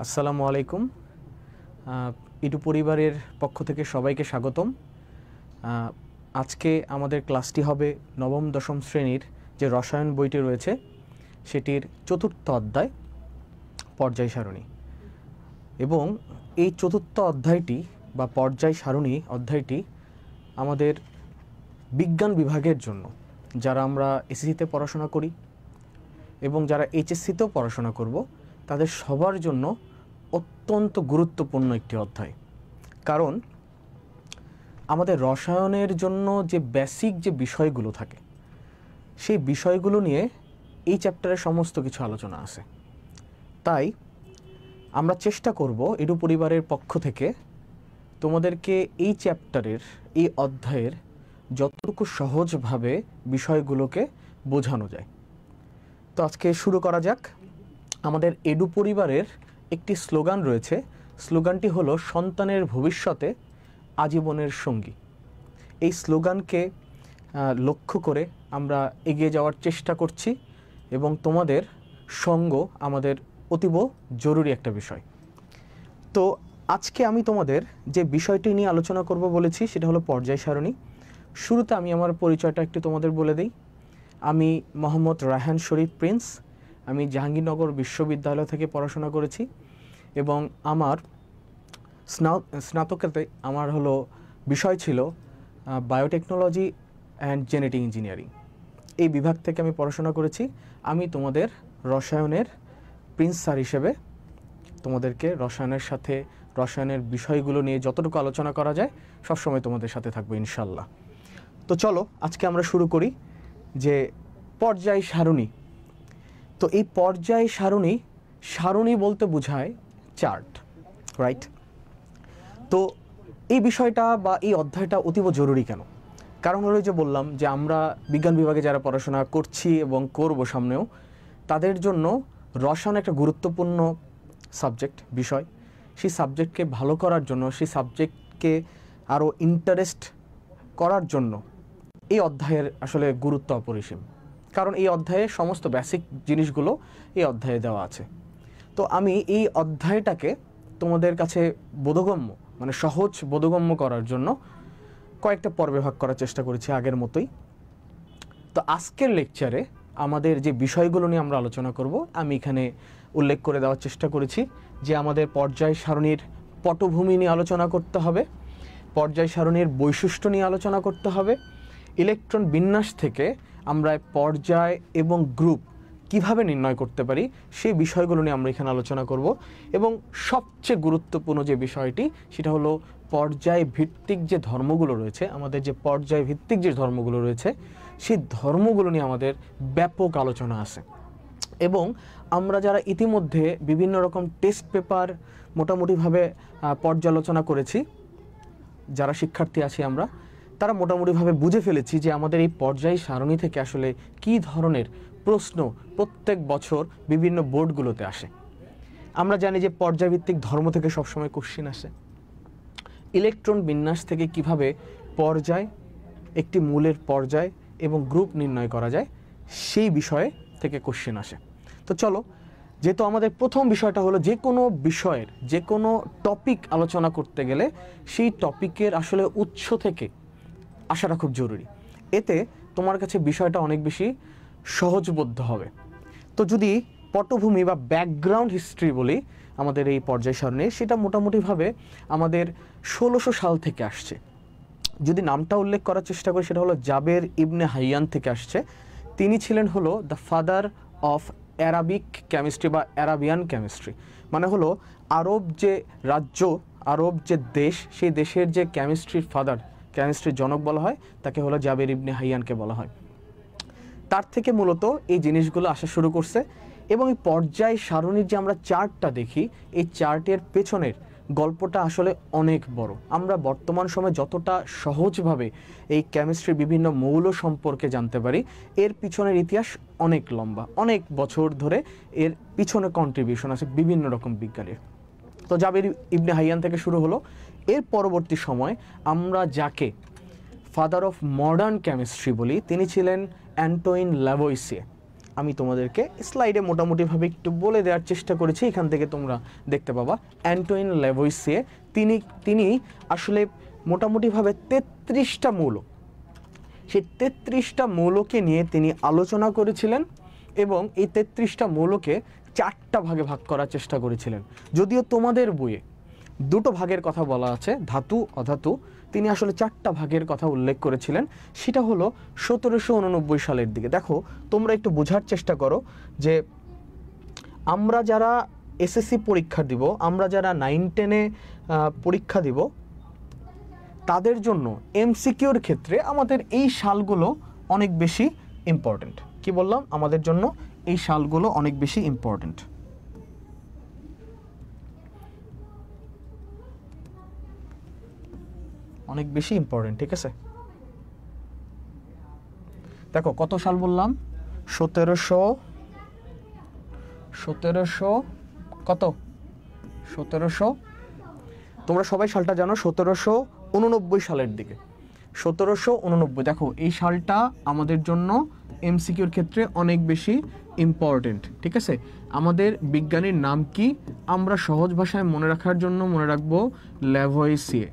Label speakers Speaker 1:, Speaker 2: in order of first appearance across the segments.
Speaker 1: আসসালামু আলাইকুম। ইটু পরিবারের পক্ষ থেকে সবাইকে স্বাগতম। আজকে আমাদের ক্লাসটি হবে নবম দশম শ্রেণীর যে রসায়ন বইটি রয়েছে সেটির চতুর্থ অধ্যায় পর্যায় সারণী। এবং এই চতুর্থ অধ্যায়টি বা পর্যায় সারণী অধ্যায়টি আমাদের বিজ্ঞান বিভাগের জন্য, যারা আমরা এসএসসিতে পড়াশোনা করি এবং যারা এইচএসসিতেও পড়াশোনা করব, তাদের সবার জন্য অত্যন্ত গুরুত্বপূর্ণ একটি অধ্যায়। কারণ আমাদের রসায়নের জন্য যে বেসিক যে বিষয়গুলো থাকে সেই বিষয়গুলো নিয়ে এই চ্যাপ্টারে সমস্ত কিছু আলোচনা আছে। তাই আমরা চেষ্টা করব ইটু পরিবারের পক্ষ থেকে তোমাদেরকে এই চ্যাপ্টারের এই অধ্যায়ের যতটুকু সহজভাবে বিষয়গুলোকে বোঝানো যায়। তো আজকে শুরু করা যাক। আমাদের এডু পরিবারের একটি স্লোগান রয়েছে। স্লোগানটি হলো সন্তানের ভবিষ্যতে আজীবনের সঙ্গী। এই স্লোগানকে লক্ষ্য করে আমরা এগিয়ে যাওয়ার চেষ্টা করছি এবং তোমাদের সঙ্গ আমাদের অতীব জরুরি একটা বিষয়। তো আজকে আমি তোমাদের যে বিষয়টি নিয়ে আলোচনা করব বলেছি সেটা হলো পর্যায় সারণী। শুরুতে আমি আমার পরিচয়টা একটু তোমাদের বলে দিই। আমি মোহাম্মদ রায়হান শরীফ প্রিন্স। আমি জাহাঙ্গীরনগর বিশ্ববিদ্যালয় থেকে পড়াশোনা করেছি এবং আমার স্নাতকতে আমার হলো বিষয় ছিল বায়োটেকনোলজি অ্যান্ড জেনেটিক ইঞ্জিনিয়ারিং। এই বিভাগ থেকে আমি পড়াশোনা করেছি। আমি তোমাদের রসায়নের প্রিন্স স্যার হিসেবে তোমাদেরকে রসায়নের বিষয়গুলো নিয়ে যতটুকু আলোচনা করা যায় সবসময় তোমাদের সাথে থাকবো ইনশাল্লাহ। তো চলো আজকে আমরা শুরু করি যে পর্যায় সারণী। তো এই পর্যায় সারণী বলতে বোঝায় চার্ট, রাইট? তো এই বিষয়টা বা এই অধ্যায়টা অতীব জরুরি কেন? কারণ হলো যে বললাম যে আমরা বিজ্ঞান বিভাগে যারা পড়াশোনা করছি এবং করব সামনেও, তাদের জন্য রসায়ন একটা গুরুত্বপূর্ণ বিষয়। সেই সাবজেক্টকে ভালো করার জন্য, সেই সাবজেক্টকে আরও ইন্টারেস্ট করার জন্য এই অধ্যায়ের আসলে গুরুত্ব অপরিসীম। কারণ এই অধ্যায়ে সমস্ত বেসিক জিনিসগুলো এই অধ্যায়ে দেওয়া আছে। তো আমি এই অধ্যায়টাকে তোমাদের কাছে সহজ বোধগম্য করার জন্য কয়েকটা পর্বে ভাগ করার চেষ্টা করেছি আগের মতোই। তো আজকের লেকচারে আমাদের যে বিষয়গুলো নিয়ে আমরা আলোচনা করব আমি এখানে উল্লেখ করে দেওয়ার চেষ্টা করেছি যে আমাদের পর্যায় সারণীর পটভূমি নিয়ে আলোচনা করতে হবে, পর্যায় সারণীর বৈশিষ্ট্য নিয়ে আলোচনা করতে হবে, ইলেকট্রন বিন্যাস থেকে আমরা পর্যায় এবং গ্রুপ কিভাবে নির্ণয় করতে পারি সেই বিষয়গুলো নিয়ে আমরা এখানে আলোচনা করব। এবং সবচেয়ে গুরুত্বপূর্ণ যে বিষয়টি সেটা হলো পর্যায় ভিত্তিক যে ধর্মগুলো রয়েছে, আমাদের যে পর্যায় ভিত্তিক যে ধর্মগুলো রয়েছে সেই ধর্মগুলো নিয়ে আমাদের ব্যাপক আলোচনা আছে। এবং আমরা যারা ইতিমধ্যে বিভিন্ন রকম টেস্ট পেপার মোটামুটিভাবে পর্যালোচনা করেছি, যারা শিক্ষার্থী আছি আমরা, তারা মোটামুটিভাবে বুঝে ফেলেছি যে আমাদের এই পর্যায় সারণী থেকে আসলে কী ধরনের প্রশ্ন প্রত্যেক বছর বিভিন্ন বোর্ডগুলোতে আসে। আমরা জানি যে পর্যায়ভিত্তিক ধর্ম থেকে সবসময় কোশ্চিন আসে। ইলেকট্রন বিন্যাস থেকে কিভাবে পর্যায়, একটি মূলের পর্যায় এবং গ্রুপ নির্ণয় করা যায় সেই বিষয়ে থেকে কোশ্চিন আসে। তো চলো, যেহেতু আমাদের প্রথম বিষয়টা হলো যে কোনো বিষয়ের যে কোনো টপিক আলোচনা করতে গেলে সেই টপিকের আসলে উৎস থেকে আসাটা খুব জরুরি। এতে তোমার কাছে বিষয়টা অনেক বেশি সহজবোধ্য হবে। তো যদি পটভূমি বা ব্যাকগ্রাউন্ড হিস্ট্রি বলি আমাদের এই পর্যায় সারণী, সেটা মোটামুটিভাবে আমাদের 1600 সাল থেকে আসছে। যদি নামটা উল্লেখ করার চেষ্টা করি সেটা হলো জাবের ইবনে হাইয়ান থেকে আসছে। তিনি ছিলেন হলো the father of Arabic chemistry বা অ্যারাবিয়ান কেমিস্ট্রি। মানে হলো আরব যে রাজ্য, আরব যে দেশ, সেই দেশের যে কেমিস্ট্রির ফাদার, কেমিস্ট্রির জনক বলা হয় তাকে হলো জাবের ইবনে হাইয়ানকে বলা হয়। তার থেকে মূলত এই জিনিসগুলো আসা শুরু করছে। এবং এই পর্যায় সারণীর যে আমরা চার্টটা দেখি, এই চার্টের পেছনের গল্পটা আসলে অনেক বড়। আমরা বর্তমান সময়ে যতটা সহজভাবে এই কেমিস্ট্রির বিভিন্ন মৌল সম্পর্কে জানতে পারি, এর পিছনের ইতিহাস অনেক লম্বা, অনেক বছর ধরে এর পিছনে কন্ট্রিবিউশন আছে বিভিন্ন রকম বিজ্ঞানীর। তো জাবের ইবনে হাইয়ান থেকে শুরু হলো। এর পরবর্তী সময় আমরা যাকে ফাদার অফ মডার্ন কেমিস্ট্রি বলি তিনি ছিলেন অ্যান্টোইন ল্যাভোইসিয়ে। আমি তোমাদেরকে স্লাইডে মোটামুটিভাবে একটু বলে দেওয়ার চেষ্টা করেছি, এখান থেকে তোমরা দেখতে পাবা। অ্যান্টোইন ল্যাভোইসিয়ে তিনি আসলে মোটামুটিভাবে 33টা মৌল, সেই 33টা মৌলকে নিয়ে তিনি আলোচনা করেছিলেন এবং এই 33টা মৌলকে 4টা ভাগে ভাগ করার চেষ্টা করেছিলেন। যদিও তোমাদের বইয়ে 2টো ভাগের কথা বলা আছে, ধাতু অধাতু, তিনি আসলে 4টা ভাগের কথা উল্লেখ করেছিলেন। সেটা হলো 1789 সালের দিকে। দেখো তোমরা একটু বোঝার চেষ্টা করো যে আমরা যারা এসএসসি পরীক্ষা দিব, আমরা যারা 9-10-এ পরীক্ষা দিব, তাদের জন্য এমসিকিউর ক্ষেত্রে আমাদের এই সালগুলো অনেক বেশি ইম্পর্টেন্ট। কি বললাম? আমাদের জন্য এই সালগুলো অনেক বেশি ইম্পর্টেন্ট। অনেক বেশি ইম্পর্টেন্ট, ঠিক আছে? দেখো কত সাল বললাম? 1700 কত? 1700, তোমরা সবাই সালটা জানো, 1789 সালের দিকে। 1789। দেখো এই সালটা আমাদের জন্য এমসিকিউর ক্ষেত্রে অনেক বেশি ইম্পর্টেন্ট, ঠিক আছে? আমাদের বিজ্ঞানীর নাম কি? আমরা সহজ ভাষায় মনে রাখার জন্য মনে রাখবো ল্যাভোইসিয়ে।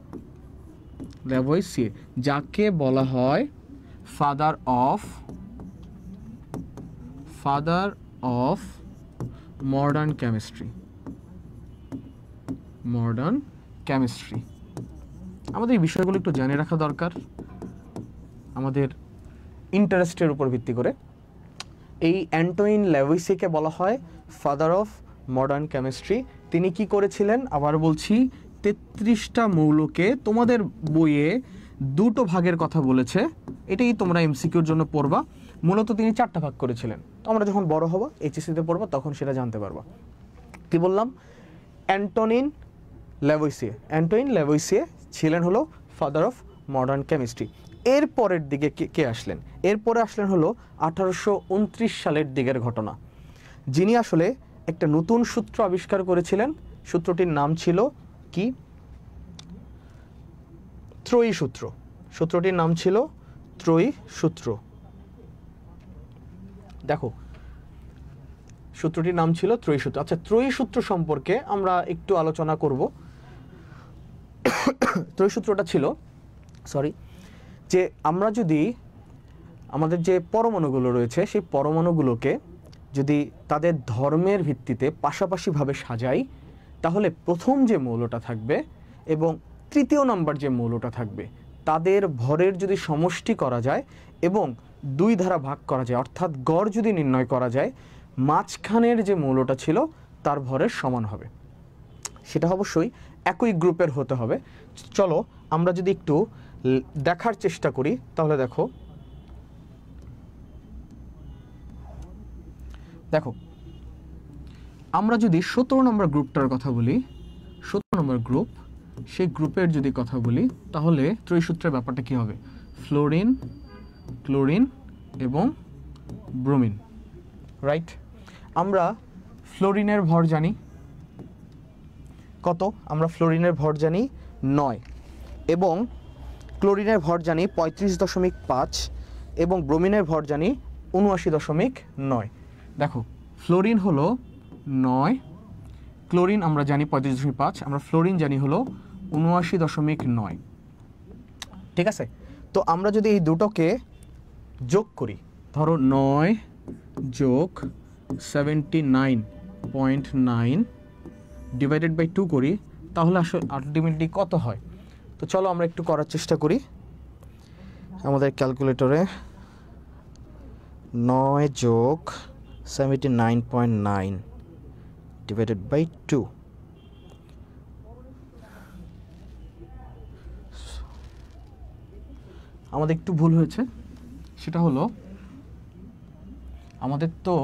Speaker 1: ল্যাভোইসিয়ে, যাকে বলা হয় ফাদার অফ মডার্ন কেমিস্ট্রি। আমাদের এই বিষয়গুলো একটু জেনে রাখা দরকার আমাদের ইন্টারেস্টের উপর ভিত্তি করে। এই অ্যান্টোইন ল্যাভোইসিয়েকে বলা হয় ফাদার অফ মডার্ন কেমিস্ট্রি। তিনি কি করেছিলেন? আবার বলছি, 33টা মৌলকে তোমাদের বইয়ে 2টো ভাগের কথা বলেছে, এটাই তোমরা এমসিকিউর জন্য পড়বা। মূলত তিনি 4টা ভাগ করেছিলেন। তো আমরা যখন বড় হব, এইচএসসিতে পড়বো, তখন সেটা জানতে পারবা। কি বললাম? অ্যান্টোইন ল্যাভোইসিয়ে ছিলেন হলো ফাদার অফ মডার্ন কেমিস্ট্রি। এর পরের দিকে কে আসলেন? এরপরে আসলেন হলো 1829 সালের দিকের ঘটনা, যিনি আসলে একটা নতুন সূত্র আবিষ্কার করেছিলেন। সূত্রটির নাম ছিল কি? ত্রয়ী সূত্র। সূত্রটির নাম ছিল ত্রয়ী সূত্র। দেখো সূত্রটির নাম ছিল ত্রয়ী সূত্র। আচ্ছা, ত্রয়ী সূত্র সম্পর্কে আমরা একটু আলোচনা করব। ত্রয়ী সূত্রটা ছিল, যে আমরা যদি আমাদের যে পরমাণুগুলো রয়েছে, সেই পরমাণুগুলোকে যদি তাদের ধর্মের ভিত্তিতে পাশাপাশিভাবে সাজাই, তাহলে প্রথম যে মৌলটা থাকবে এবং তৃতীয় নাম্বার যে মৌলটা থাকবে, তাদের ভরের যদি সমষ্টি করা যায় এবং 2 দ্বারা ভাগ করা যায়, অর্থাৎ গড় যদি নির্ণয় করা যায়, মাঝখানের যে মৌলটা ছিল তার ভরের সমান হবে। সেটা অবশ্যই একই গ্রুপের হতে হবে। চলো আমরা যদি একটু দেখার চেষ্টা করি, তাহলে দেখো আমরা যদি 17 নম্বর গ্রুপটার কথা বলি, 17 নম্বর গ্রুপ, সেই গ্রুপের যদি কথা বলি, তাহলে ত্রয়ী সূত্রের ব্যাপারটা কি হবে? ফ্লোরিন, ক্লোরিন এবং ব্রোমিন, রাইট? আমরা ফ্লোরিনের ভর জানি কত? আমরা ফ্লোরিনের ভর জানি 9 এবং ক্লোরিনের ভর জানি 35.5 এবং ব্রোমিনের ভর জানি 79.9। দেখো ফ্লোরিন হলো 9, ক্লোরিন আমরা জানি 35.5, আমরা ফ্লোরিন জানি হলো 79.9, ঠিক আছে? তো আমরা যদি এই দুটোকে যোগ করি, ধরো 9 যোগ 79.9 ডিভাইডেড বাই 2 করি, তাহলে আসলে আলটিমেটলি কত হয়? তো চলো আমরা একটু করার চেষ্টা করি আমাদের ক্যালকুলেটরে। 9 যোগ 79.9 ডিভাইডেড বাই 2, আমাদের একটু ভুল হয়েছে। সেটা হলো আমাদের তো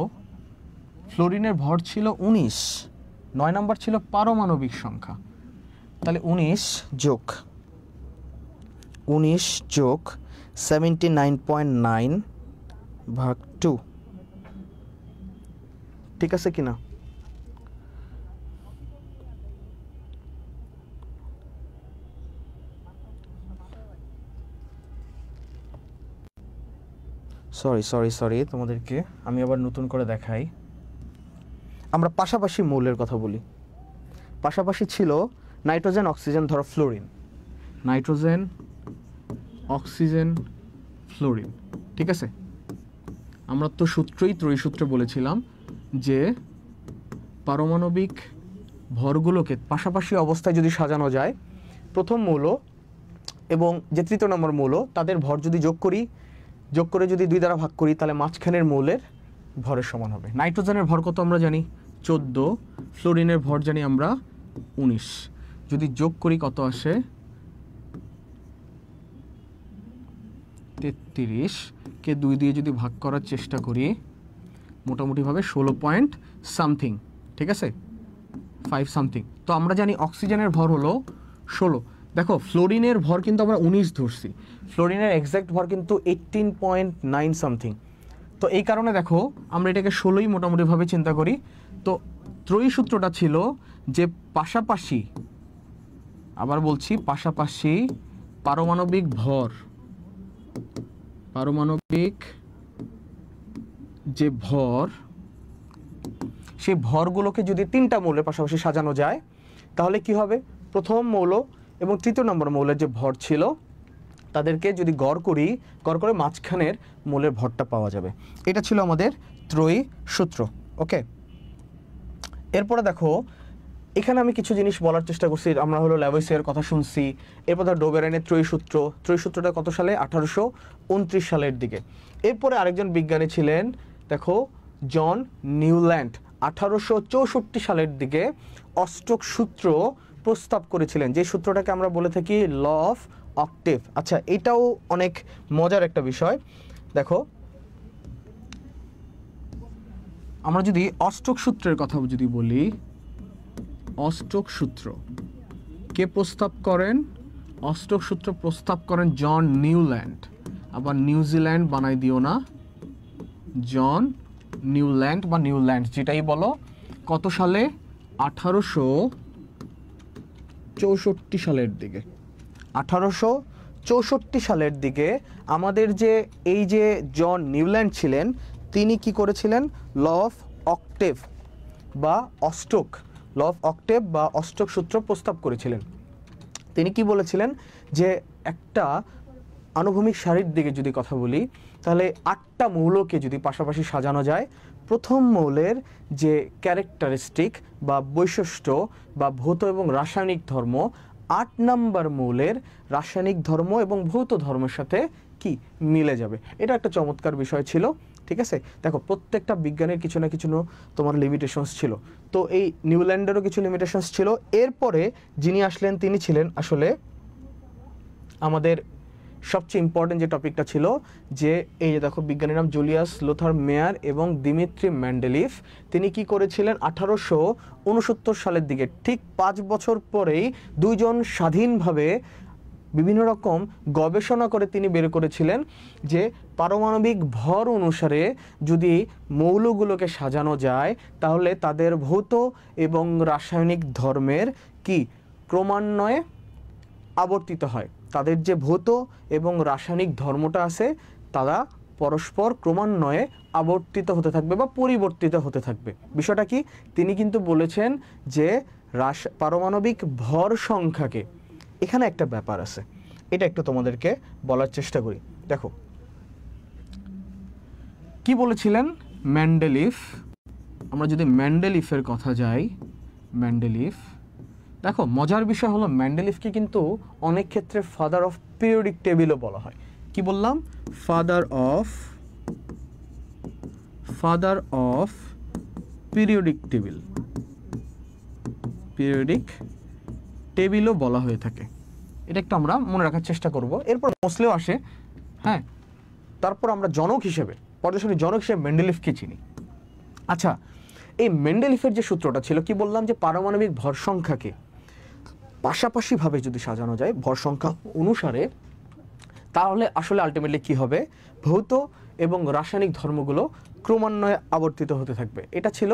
Speaker 1: ফ্লোরিনের ভর ছিল 19, 9 নাম্বার ছিল পারমাণবিক সংখ্যা, তাহলে 19 যোগ 79.9 ভাগ 2, ঠিক আছে কিনা? সরি তোমাদেরকে আমি আবার নতুন করে দেখাই। আমরা পাশাপাশি মৌলের কথা বলি। পাশাপাশি ছিল নাইট্রোজেন, অক্সিজেন, ধরো ফ্লোরিন, নাইট্রোজেন, অক্সিজেন, ফ্লোরিন, ঠিক আছে। আমরা তো ত্রয়ী সূত্রে বলেছিলাম যে পারমাণবিক ভরগুলোকে পাশাপাশি অবস্থায় যদি সাজানো যায়, প্রথম মৌল এবং যে তৃতীয় নম্বর মৌল তাদের ভর যদি যোগ করে যদি 2 দ্বারা ভাগ করি, তাহলে মাঝখানের মৌলের ভরের সমান হবে। নাইট্রোজেনের ভর কত আমরা জানি 14, ফ্লোরিনের ভর জানি আমরা 19, যদি যোগ করি কত আসে 33, কে 2 দিয়ে যদি ভাগ করার চেষ্টা করি মোটামুটিভাবে 16 পয়েন্ট সামথিং, ঠিক আছে, 5 সামথিং। তো আমরা জানি অক্সিজেনের ভর হলো 16। দেখো ফ্লোরিনের ভর কিন্তু আমরা 19 ধরছি, ফ্লোরিনের এক্স্যাক্ট ভর কিন্তু 18.9 সামথিং। তো এই কারণে দেখো আমরা এটাকে 16ই মোটামুটিভাবে চিন্তা করি। তো ত্রয়ী সূত্রটা ছিল যে পাশাপাশি, আবার বলছি পাশাপাশি পারমাণবিক যে ভর, সেই ভরগুলোকে যদি 3টা মৌলের পাশাপাশি সাজানো যায়, তাহলে কি হবে, প্রথম মৌল এবং তৃতীয় নম্বর মৌলের যে ভর ছিল তাদেরকে যদি গড় করে মাঝখানের মৌলের ভরটা পাওয়া যাবে। এটা ছিল আমাদের ত্রয়ী সূত্র। ওকে, এরপরে দেখো এখানে আমি কিছু জিনিস বলার চেষ্টা করছি। আমরা হলো ল্যাভয়েসিয়ার কথা শুনছি, এরপর ধর ডোবেরাইনের ত্রয়ী সূত্রটা কত সালে, 1829 সালের দিকে। এরপরে আরেকজন বিজ্ঞানী ছিলেন, দেখো জন নিউল্যান্ড, 1864 সালের দিকে অষ্টক সূত্র প্রস্তাব করেছিলেন, যে সূত্রটাকে আমরা বলে থাকি ল অফ অক্টেভ। আচ্ছা, এটাও অনেক মজার একটা বিষয়। দেখো আমরা যদি অষ্টক সূত্রের কথা যদি বলি, অষ্টক সূত্র কে প্রস্তাব করেন, অষ্টক সূত্র প্রস্তাব করেন জন নিউল্যান্ড। আবার নিউজিল্যান্ড বানাই দিও না, জন নিউল্যান্ড বা নিউল্যান্ড যেটাই বলো। কত সালে, 1864 সালের দিকে। 1864 সালের দিকে আমাদের যে এই যে জন নিউল্যান্ড ছিলেন, তিনি কি করেছিলেন, ল অফ অক্টেভ বা অষ্টক সূত্র প্রস্তাব করেছিলেন। তিনি কি বলেছিলেন যে একটা আনুভূমিক সারির দিকে যদি কথা বলি, তাহলে 8টা মৌলকে যদি পাশাপাশি সাজানো যায়, প্রথম মৌলের যে ক্যারেক্টারিস্টিক বা বৈশিষ্ট্য বা ভৌত এবং রাসায়নিক ধর্ম 8 নম্বর মৌলের রাসায়নিক ধর্ম এবং ভৌত ধর্মের সাথে কি মিলে যাবে। এটা একটা চমৎকার বিষয় ছিল, ঠিক আছে। দেখো প্রত্যেকটা বিজ্ঞানের কিছু না কিছু তোমার লিমিটেশনস ছিল, তো এই নিউল্যান্ডেরও কিছু লিমিটেশনস ছিল। এরপরে যিনি আসলেন তিনি ছিলেন আসলে আমাদের সবচেয়ে ইম্পর্টেন্ট যে টপিকটা ছিল, যে এই যে দেখো বিজ্ঞানীর নাম জুলিয়াস লুথার মেয়ার এবং দিমিত্রি মেন্ডেলিফ। তিনি কি করেছিলেন, 1869 সালের দিকে, ঠিক 5 বছর পরেই দুইজন স্বাধীনভাবে বিভিন্ন রকম গবেষণা করে তিনি বের করেছিলেন যে পারমাণবিক ভর অনুসারে যদি মৌলগুলোকে সাজানো যায়, তাহলে তাদের ভৌত এবং রাসায়নিক ধর্মের কি ক্রমান্বয়ে আবর্তিত হয়। তাদের যে ভৌত এবং রাসায়নিক ধর্মটা আছে তারা পরস্পর ক্রমান্বয়ে আবর্তিত হতে থাকবে বা পরিবর্তিত হতে থাকবে। বিষয়টা কি, তিনি কিন্তু বলেছেন যে পারমাণবিক ভর সংখ্যাকে, এখানে একটা ব্যাপার আছে, এটা একটু তোমাদেরকে বলার চেষ্টা করি। দেখো কি বলেছিলেন মেন্ডেলিফ। আমরা যদি মেন্ডেলিফের কথা যাই, মেন্ডেলিফ, দেখো মজার বিষয় হলো মেন্ডেলিফকে কিন্তু অনেক ক্ষেত্রে ফাদার অফ পিরিয়ডিক টেবিলও বলা হয়। কি বললাম, ফাদার অফ পিরিয়ডিক টেবিলও বলা হয়ে থাকে। এটা একটু আমরা মনে রাখার চেষ্টা করব। এরপর মোসলেও আসে, হ্যাঁ। তারপর আমরা পর্যায়সারণীর জনক হিসেবে মেন্ডেলিফকে চিনি। আচ্ছা, এই মেন্ডেলিফের যে সূত্রটা ছিল, কি বললাম, যে পারমাণবিক ভর সংখ্যাকে পাশাপাশিভাবে যদি সাজানো যায় ভর সংখ্যা অনুসারে, তাহলে আসলে আলটিমেটলি কি হবে, ভৌত এবং রাসায়নিক ধর্মগুলো ক্রমান্বয়ে আবর্তিত হতে থাকবে। এটা ছিল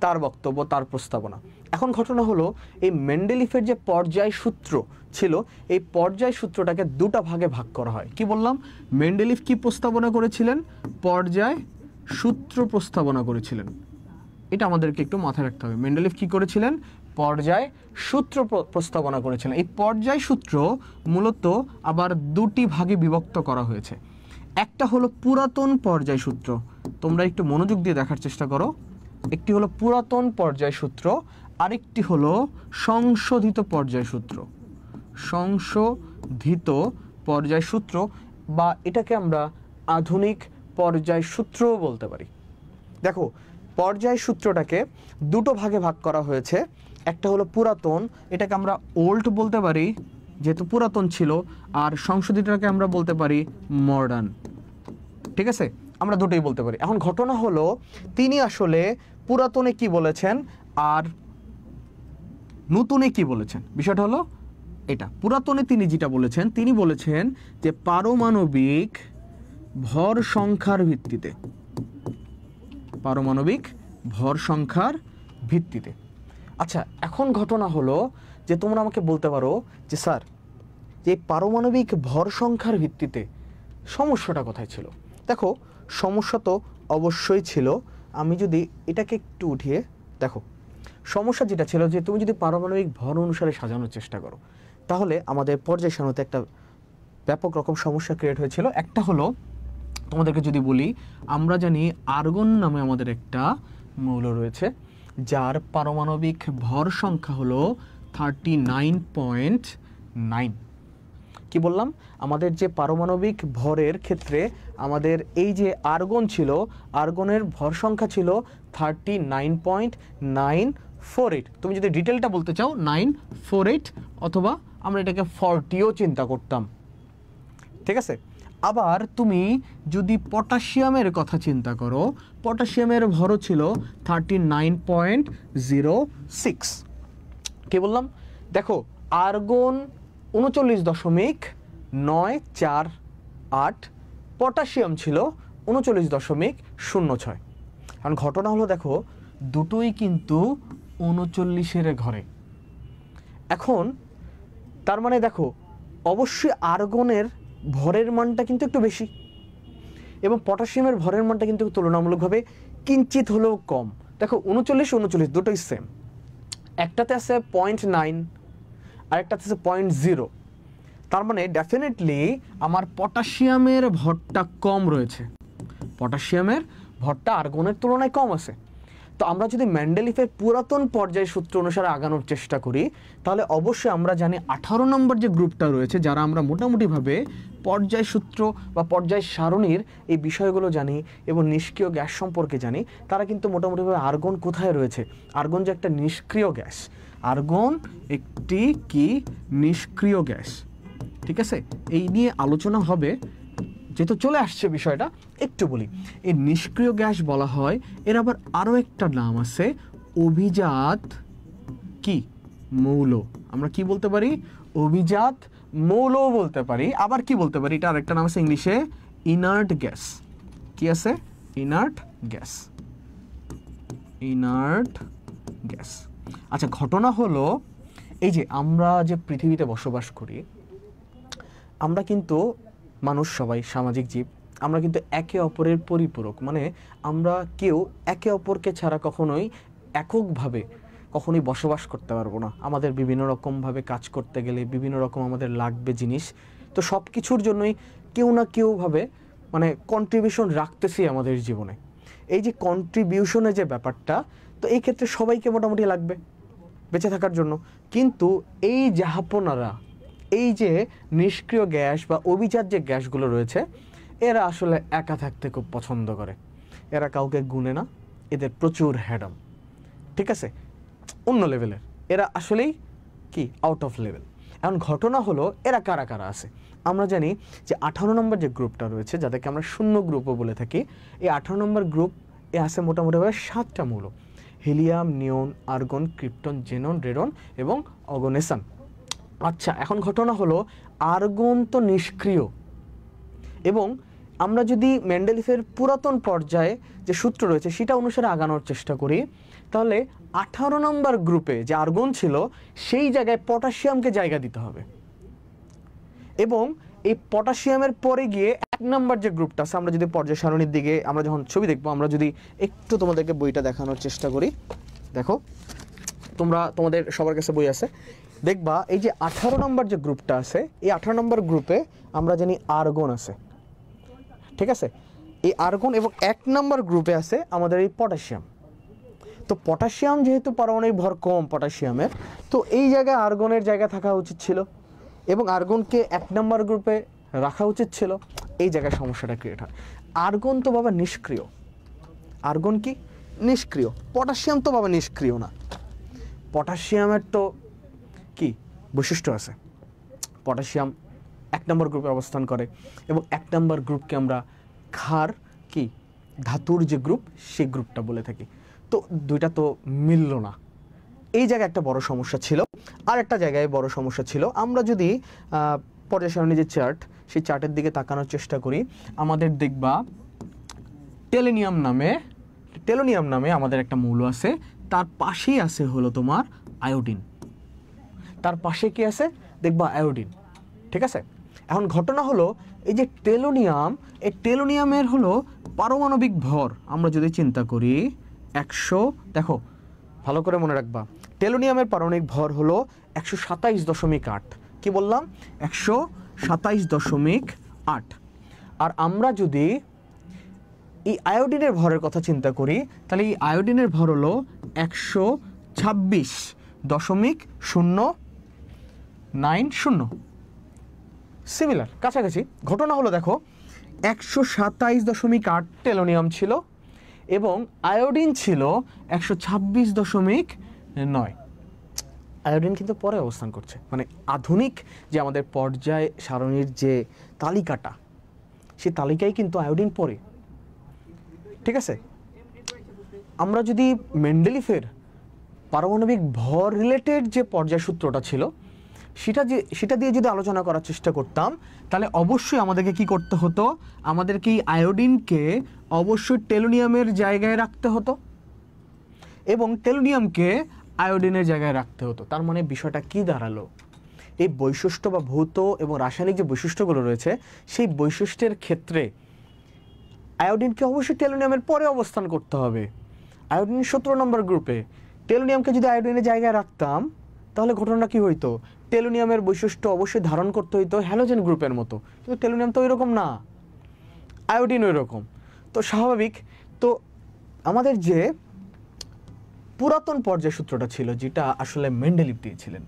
Speaker 1: তার বক্তব্য, তার প্রস্তাবনা। এখন ঘটনা হলো এই মেন্ডেলিফের যে পর্যায় সূত্র ছিল, এই পর্যায় সূত্রটাকে দুটো ভাগে ভাগ করা হয়। কি বললাম? মেন্ডেলিফ কি প্রস্তাবনা করেছিলেন? পর্যায় সূত্র প্রস্তাবনা করেছিলেন। এটা আমাদেরকে একটু মাথায় রাখতে হবে। মেন্ডেলিফ কি করেছিলেন? পর্যায় সূত্র প্রস্তাবনা করেছিলেন। এই পর্যায় সূত্র মূলত আবার দুটি ভাগে বিভক্ত করা হয়েছে। একটা হলো পুরাতন পর্যায় সূত্র, তোমরা একটু মনোযোগ দিয়ে দেখার চেষ্টা করো। একটি হলো পুরাতন পর্যায় সূত্র, আরেকটি হলো সংশোধিত পর্যায় সূত্র। সংশোধিত পর্যায় সূত্র বা এটাকে আমরা আধুনিক পর্যায় সূত্রও বলতে পারি। দেখো, পর্যায় সূত্রটাকে দুটো ভাগে ভাগ করা হয়েছে। একটা হলো পুরাতন, এটাকে আমরা ওল্ড বলতে পারি যেহেতু পুরাতন ছিল, আর সংশোধিতটাকে আমরা বলতে পারি মডার্ন। ঠিক আছে, আমরা দুটোই বলতে পারি। এখন ঘটনা হলো তিনি আসলে পুরাতনে কি বলেছেন আর নতুনে কি বলেছেন, বিষয়টা হলো এটা। পুরাতনে তিনি যেটা বলেছেন, তিনি বলেছেন যে পারমাণবিক ভর সংখ্যার ভিত্তিতে, পারমাণবিক ভর সংখ্যার ভিত্তিতে। আচ্ছা, এখন ঘটনা হলো যে তোমরা আমাকে বলতে পারো যে স্যার, যে পারমাণবিক ভর সংখ্যার ভিত্তিতে সমস্যাটা কোথায় ছিল? দেখো, সমস্যা তো অবশ্যই ছিল। আমি যদি এটাকে একটু উঠিয়ে দেখো, সমস্যা যেটা ছিল যে তুমি যদি পারমাণবিক ভর অনুসারে সাজানোর চেষ্টা করো, তাহলে আমাদের পর্যায় সারণীতে একটা ব্যাপক রকম সমস্যা ক্রিয়েট হয়েছিল। একটা হলো, তোমাদেরকে যদি বলি, আমরা জানি আর্গন নামে আমাদের একটা মৌল রয়েছে যার পারমাণবিক ভর সংখ্যা হলো 39.9। কি বললাম? আমাদের যে পারমাণবিক ভরের ক্ষেত্রে আমাদের এই যে আর্গন ছিল, আর্গনের ভর সংখ্যা ছিল 39.948। তুমি যদি ডিটেলটা বলতে চাও 948, অথবা আমরা এটাকে 40ও চিন্তা করতাম। ঠিক আছে, আবার তুমি যদি পটাশিয়ামের কথা চিন্তা করো, পটাশিয়ামের ভরও ছিল 39.06। কি বললাম? দেখো, আর্গন 39.948, পটাশিয়াম ছিল 39.06। কারণ ঘটনা হলো, দেখো দুটোই কিন্তু 39-এর ঘরে। এখন তার মানে দেখো, অবশ্যই আর্গনের ভরের মানটা কিন্তু একটু বেশি এবং পটাশিয়ামের ভরের মানটা কিন্তু তুলনামূলকভাবে কিঞ্চিত হলেও কম। দেখো, 39 দুটোই সেম, একটাতে আছে 0.9 আর একটাতে আছে 0.0। তার মানে ডেফিনেটলি আমার পটাশিয়ামের ভরটা কম রয়েছে, পটাশিয়ামের ভরটা আর্গনের তুলনায় কম আছে। তো আমরা যদি মেন্ডেলিফের পুরাতন পর্যায় সূত্র অনুসারে আগানোর চেষ্টা করি, তাহলে অবশ্যই আমরা জানি 18 নম্বর যে গ্রুপটা রয়েছে, যারা আমরা মোটামুটিভাবে পর্যায় সূত্র বা পর্যায় সারণীর এই বিষয়গুলো জানি এবং নিষ্ক্রিয় গ্যাস সম্পর্কে জানি, তারা কিন্তু মোটামুটিভাবে আর্গন কোথায় রয়েছে। আর্গন যে একটা নিষ্ক্রিয় গ্যাস, আর্গন একটি কি নিষ্ক্রিয় গ্যাস। ঠিক আছে, এই নিয়ে আলোচনা হবে, যেহেতু চলে আসছে বিষয়টা একটু বলি। এই নিষ্ক্রিয় গ্যাস বলা হয়, এর আবার আরও একটা নাম আছে, অভিজাত কি মৌল। আমরা কি বলতে পারি? অভিজাত মৌলও বলতে পারি। আবার কি বলতে পারি, এটা আরেকটা নাম আছে ইংলিশে, ইনার্ট গ্যাস। কি আছে? Inert gas, inert gas. আচ্ছা, ঘটনা হলো এই যে আমরা যে পৃথিবীতে বসবাস করি, আমরা কিন্তু মানুষ, সবাই সামাজিক জীব, আমরা কিন্তু একে অপরের পরিপূরক। মানে আমরা কেউ একে অপরকে ছাড়া কখনোই এককভাবে কখনোই বসবাস করতে পারবো না। আমাদের বিভিন্ন রকমভাবে কাজ করতে গেলে বিভিন্ন রকম আমাদের লাগবে জিনিস। তো সব কিছুর জন্যই কেউ না কেউভাবে মানে কন্ট্রিবিউশন রাখতেছি আমাদের জীবনে। এই যে কন্ট্রিবিউশনের যে ব্যাপারটা, তো এই ক্ষেত্রে সবাইকে মোটামুটি লাগবে বেঁচে থাকার জন্য। কিন্তু এই জাহাপনারা, এই যে নিষ্ক্রিয় গ্যাস বা অভিজাত যে গ্যাসগুলো রয়েছে, এরা আসলে একা থাকতে খুব পছন্দ করে। এরা কাউকে গুনে না, এদের প্রচুর হ্যাডম। ঠিক আছে, অন্য লেভেলের, এরা আসলেই কি আউট অফ লেভেল। এখন ঘটনা হলো, এরা কারা কারা আছে? আমরা জানি যে 18 নম্বর যে গ্রুপটা রয়েছে, যাদেরকে আমরা শূন্য গ্রুপও বলে থাকি, এই 18 নম্বর গ্রুপ এ আছে মোটামুটিভাবে 7টা মৌল: হিলিয়াম, নিয়ন, আর্গন, ক্রিপ্টন, জেনন, রেডন এবং অগনেসন। আচ্ছা, এখন ঘটনা হলো, আর্গন তো নিষ্ক্রিয়, এবং আমরা যদি মেন্ডেলিফের পুরাতন পর্যায়ে যে সূত্র রয়েছে সেটা অনুসারে আগানোর চেষ্টা করি, তাহলে 18 নম্বর গ্রুপে যে আর্গন ছিল সেই জায়গায় পটাশিয়ামকে জায়গা দিতে হবে, এবং এই পটাশিয়ামের পরে গিয়ে 1 নম্বর যে গ্রুপটা আছে, আমরা যদি পর্যায় সারণীর দিকে আমরা যখন ছবি দেখবো, আমরা যদি একটু তোমাদেরকে বইটা দেখানোর চেষ্টা করি, দেখো তোমাদের সবার কাছে বই আছে, দেখবা এই যে 18 নম্বর যে গ্রুপটা আছে, এই 18 নম্বর গ্রুপে আমরা জানি আর্গন আছে, ঠিক আছে, এই আর্গন, এবং 1 নম্বর গ্রুপে আছে আমাদের এই পটাশিয়াম। তো পটাশিয়াম যেহেতু পারমাণবিক ভর কম পটাশিয়ামের, তো এই জায়গায় আর্গনের জায়গা থাকা উচিত ছিল, এবং আর্গনকে 1 নম্বর গ্রুপে রাখা উচিত ছিল। এই জায়গায় সমস্যাটা ক্রিয়েট হয়। আর্গন তো বাবা নিষ্ক্রিয়, আর্গন কি নিষ্ক্রিয়, পটাশিয়াম তো বাবা নিষ্ক্রিয় না। পটাশিয়ামের তো কি বৈশিষ্ট্য আছে, পটাশিয়াম 1 নম্বর গ্রুপে অবস্থান করে, এবং 1 নম্বর গ্রুপকে আমরা ক্ষার কি ধাতুর যে গ্রুপ সেই গ্রুপটা বলে থাকি। তো দুইটা তো মিলল না, এই জায়গায় একটা বড় সমস্যা ছিল। আর একটা জায়গায় বড় সমস্যা ছিল, আমরা যদি পর্যায় সারণী যে চার্ট, সেই চার্টের দিকে তাকানোর চেষ্টা করি, আমাদের দেখবা টেলোনিয়াম নামে আমাদের একটা মৌল আছে, তার পাশেই আছে হলো তোমার আয়োডিন, তার পাশে কি আছে দেখবা আয়োডিন, ঠিক আছে। এখন ঘটনা হলো এই যে টেলোনিয়াম, এই টেলোনিয়ামের হলো পারমাণবিক ভর আমরা যদি চিন্তা করি 100, দেখো ভালো করে মনে রাখবা, টেলোনিয়ামের পারমাণবিক ভর হলো 127.8, কি বললাম 127.8। আর আমরা যদি এই আয়োডিনের ভরের কথা চিন্তা করি, তাহলে এই আয়োডিনের ভর হলো 126.090, সিমিলার, কাছাকাছি। ঘটনা হলো দেখো 127.8 টেলোনিয়াম ছিল এবং আয়োডিন ছিল 126.9। আয়োডিন কিন্তু পরে অবস্থান করছে, মানে আধুনিক যে আমাদের পর্যায় সারণীর যে তালিকাটা, সেই তালিকায় কিন্তু আয়োডিন পরে, ঠিক আছে। আমরা যদি মেন্ডেলিফের পারমাণবিক ভর রিলেটেড যে পর্যায় সূত্রটা ছিল সেটা দিয়ে যদি আলোচনা করার চেষ্টা করতাম, তাহলে অবশ্যই আমাদেরকে কি করতে হতো, আমাদেরকে এই আয়োডিনকে অবশ্যই টেলোনিয়ামের জায়গায় রাখতে হতো এবং টেলোনিয়ামকে আয়োডিনের জায়গায় রাখতে হতো। তার মানে বিষয়টা কি দাঁড়ালো, এই বৈশিষ্ট্য বা ভৌত এবং রাসায়নিক যে বৈশিষ্ট্যগুলো রয়েছে, সেই বৈশিষ্ট্যের ক্ষেত্রে আয়োডিনকে অবশ্যই টেলোনিয়ামের পরে অবস্থান করতে হবে, আয়োডিন 17 নম্বর গ্রুপে। টেলোনিয়ামকে যদি আয়োডিনের জায়গায় রাখতাম, তাহলে ঘটনা কি হইতো, টেলোনিয়ামের বৈশিষ্ট্য অবশ্যই ধারণ করতে হইতো হ্যালোজেন গ্রুপের মতো, কিন্তু টেলোনিয়াম তো ওইরকম না, আয়োডিন ওই রকম। তো স্বাভাবিক, তো আমাদের যে পুরাতন পর্যায় সূত্রটা ছিল, যেটা আসলে মেন্ডেলিভ দিয়েছিলেন,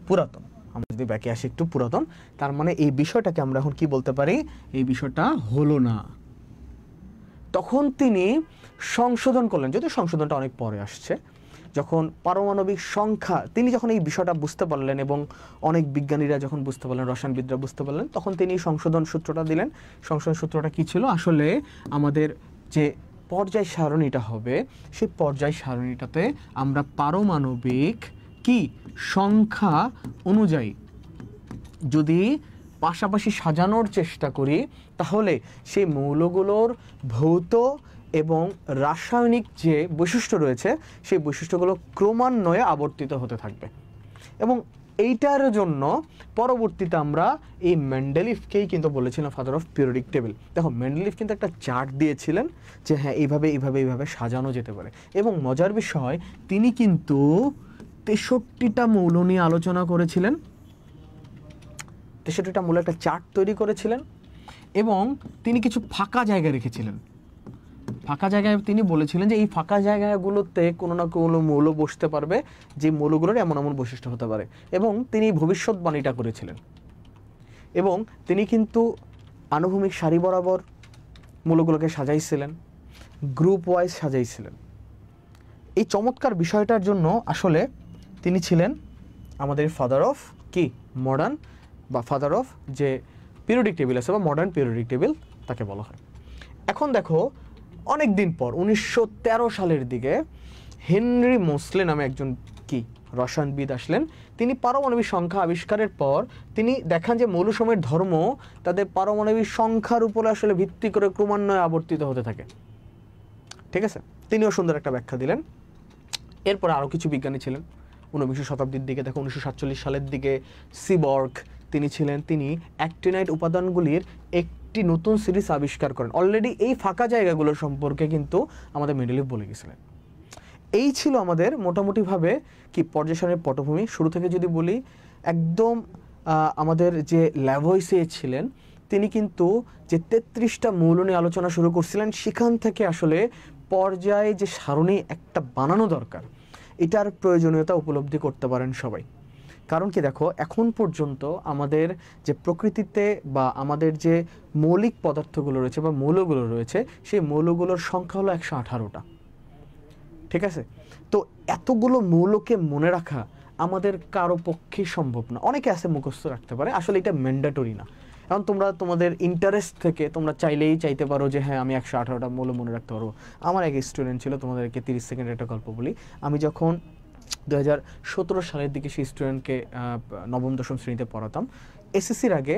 Speaker 1: পুরাতন, আমরা যদি ব্যাকে আসি একটু পুরাতন, তার মানে এই বিষয়টাকে আমরা এখন কি বলতে পারি, এই বিষয়টা হলো না। তখন তিনি সংশোধন করলেন, যদিও সংশোধনটা অনেক পরে আসছে, যখন পারমাণবিক সংখ্যা, তিনি যখন এই বিষয়টা বুঝতে পারলেন এবং অনেক বিজ্ঞানীরা যখন বুঝতে পারলেন, রসায়নবিদরা বুঝতে পারলেন, তখন তিনি সংশোধন সূত্রটা দিলেন। সংশোধন সূত্রটা কি ছিল, আসলে আমাদের যে পর্যায় সারণীটা হবে, সেই পর্যায় সারণীটাতে আমরা পারমাণবিক কি সংখ্যা অনুযায়ী যদি পাশাপাশি সাজানোর চেষ্টা করি, তাহলে সেই মৌলগুলোর ভৌত এবং রাসায়নিক যে বৈশিষ্ট্য রয়েছে, সেই বৈশিষ্ট্যগুলো ক্রমান্বয়ে আবর্তিত হতে থাকবে। এবং এইটার জন্য পরবর্তীতে আমরা এই মেন্ডেলিফকেই কিন্তু বলেছিলাম ফাদার অফ পিরিয়ডিক টেবিল। দেখো মেন্ডেলিফ কিন্তু একটা চার্ট দিয়েছিলেন যে হ্যাঁ এইভাবে সাজানো যেতে পারে, এবং মজার বিষয় তিনি কিন্তু 63টা মৌল নিয়ে আলোচনা করেছিলেন, 63টা মৌল একটা চার্ট তৈরি করেছিলেন, এবং তিনি কিছু ফাঁকা জায়গা রেখেছিলেন। ফাঁকা জায়গায় তিনি বলেছিলেন যে এই ফাঁকা জায়গাগুলোতে কোনো না কোনো মৌল বসতে পারবে, যে মৌলগুলোর এমন এমন বৈশিষ্ট্য হতে পারে, এবং তিনি ভবিষ্যৎবাণীটা করেছিলেন। এবং তিনি কিন্তু আনুভূমিক সারি বরাবর মৌলগুলোকে সাজাইছিলেন, গ্রুপ ওয়াইজ সাজাইছিলেন। এই চমৎকার বিষয়টার জন্য আসলে তিনি ছিলেন আমাদের ফাদার অফ কি মডার্ন, বা ফাদার অফ যে পিরিয়ডিক টেবিল আছে বা মডার্ন পিরিয়ডিক টেবিল তাকে বলা হয়। এখন দেখো অনেক দিন পর 1913 সালের দিকে হেনরি মোসলে নামে একজন কি রসায়নবিদ আসলেন। তিনি পারমাণবিক সংখ্যা আবিষ্কারের পর তিনি দেখান যে মৌলসমূহের ধর্ম তাদের পারমাণবিক সংখ্যার উপরে আসলে ভিত্তি করে ক্রমান্বয়ে আবর্তিত হতে থাকে, ঠিক আছে। তিনিও সুন্দর একটা ব্যাখ্যা দিলেন। এরপর আরও কিছু বিজ্ঞানী ছিলেন 19 শতাব্দীর দিকে, দেখো 1947 সালের দিকে সিবর্গ তিনি ছিলেন, তিনি অ্যাক্টিনাইট উপাদানগুলির একটি নতুন সিরিজ আবিষ্কার করেন। অলরেডি এই ফাঁকা জায়গাগুলো সম্পর্কে কিন্তু আমাদের মেন্ডেলিভ বলে গেছিলেন। এই ছিল আমাদের মোটামুটিভাবে কি পর্যায় সারণীর পটভূমি। শুরু থেকে যদি বলি, একদম আমাদের যে ল্যাভয়েসে ছিলেন তিনি কিন্তু যে 33টা মৌল নিয়ে আলোচনা শুরু করছিলেন, সেখান থেকে আসলে পর্যায়ে যে সারণী একটা বানানো দরকার এটার প্রয়োজনীয়তা উপলব্ধি করতে পারেন সবাই। কারণ কি দেখো, এখন পর্যন্ত আমাদের যে প্রকৃতিতে বা আমাদের যে মৌলিক পদার্থগুলো রয়েছে বা মৌলগুলো রয়েছে, সেই মৌলগুলোর সংখ্যা হলো 118টা। ঠিক আছে, তো এতগুলো মৌলকে মনে রাখা আমাদের কারো পক্ষে সম্ভব না। অনেকে আছে মুখস্থ রাখতে পারে, আসলে এটা ম্যান্ডেটরি না। এখন তোমরা তোমাদের ইন্টারেস্ট থেকে তোমরা চাইলেই চাইতে পারো যে হ্যাঁ আমি 118টা মৌল মনে রাখতে পারবো। আমার এক স্টুডেন্ট ছিল, তোমাদেরকে 30 সেকেন্ডের একটা গল্প বলি। আমি যখন 2017 সালের দিকে সেই স্টুডেন্টকে নবম দশম শ্রেণীতে পড়াতাম, এসএসসির আগে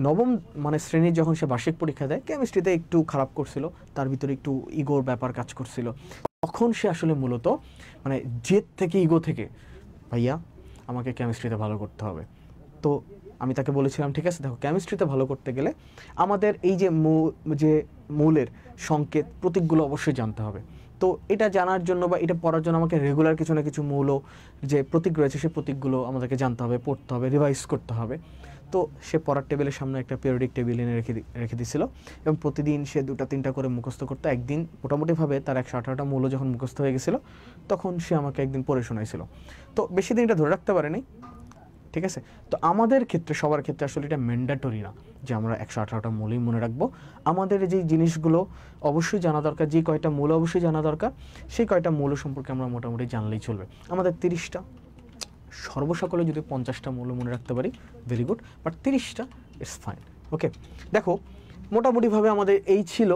Speaker 1: নবম মানে শ্রেণীর যখন সে বার্ষিক পরীক্ষা দেয়, কেমিস্ট্রিতে একটু খারাপ করছিল, তার ভিতরে একটু ইগোর ব্যাপার কাজ করছিল। তখন সে আসলে মূলত মানে জেদ থেকে, ইগো থেকে, ভাইয়া আমাকে কেমিস্ট্রিতে ভালো করতে হবে। তো আমি তাকে বলেছিলাম ঠিক আছে, দেখো কেমিস্ট্রিতে ভালো করতে গেলে আমাদের এই যে মৌলের সংকেত প্রতীকগুলো অবশ্যই জানতে হবে। তো এটা জানার জন্য বা এটা পড়ার জন্য আমাকে রেগুলার কিছু না কিছু মৌল যে প্রতীক রয়েছে সেই প্রতীকগুলো আমাদেরকে জানতে হবে, পড়তে হবে, রিভাইজ করতে হবে। তো সে পড়ার টেবিলের সামনে একটা পিরিয়ডিক টেবিল এনে রেখে দিয়েছিল এবং প্রতিদিন সে 2-3টা করে মুখস্থ করতো। একদিন মোটামুটিভাবে তার 118টা মৌল যখন মুখস্থ হয়ে গেছিলো, তখন সে আমাকে একদিন পড়ে শোনাইছিল। তো বেশি দিন এটা ধরে রাখতে পারেনি। ঠিক আছে, তো আমাদের ক্ষেত্রে সবার ক্ষেত্রে আসলে এটা ম্যান্ডেটরি না যে আমরা 118টা মৌলই মনে রাখবো। আমাদের যে জিনিসগুলো অবশ্যই জানা দরকার, যে কয়টা মৌল অবশ্যই জানা দরকার, সেই কয়টা মৌল সম্পর্কে আমরা মোটামুটি জানলেই চলবে। আমাদের 30টা, সর্বসকলে যদি 50টা মৌল মনে রাখতে পারি ভেরি গুড, বাট 30টা ইটস ফাইন। ওকে, দেখো মোটামুটিভাবে আমাদের এই ছিল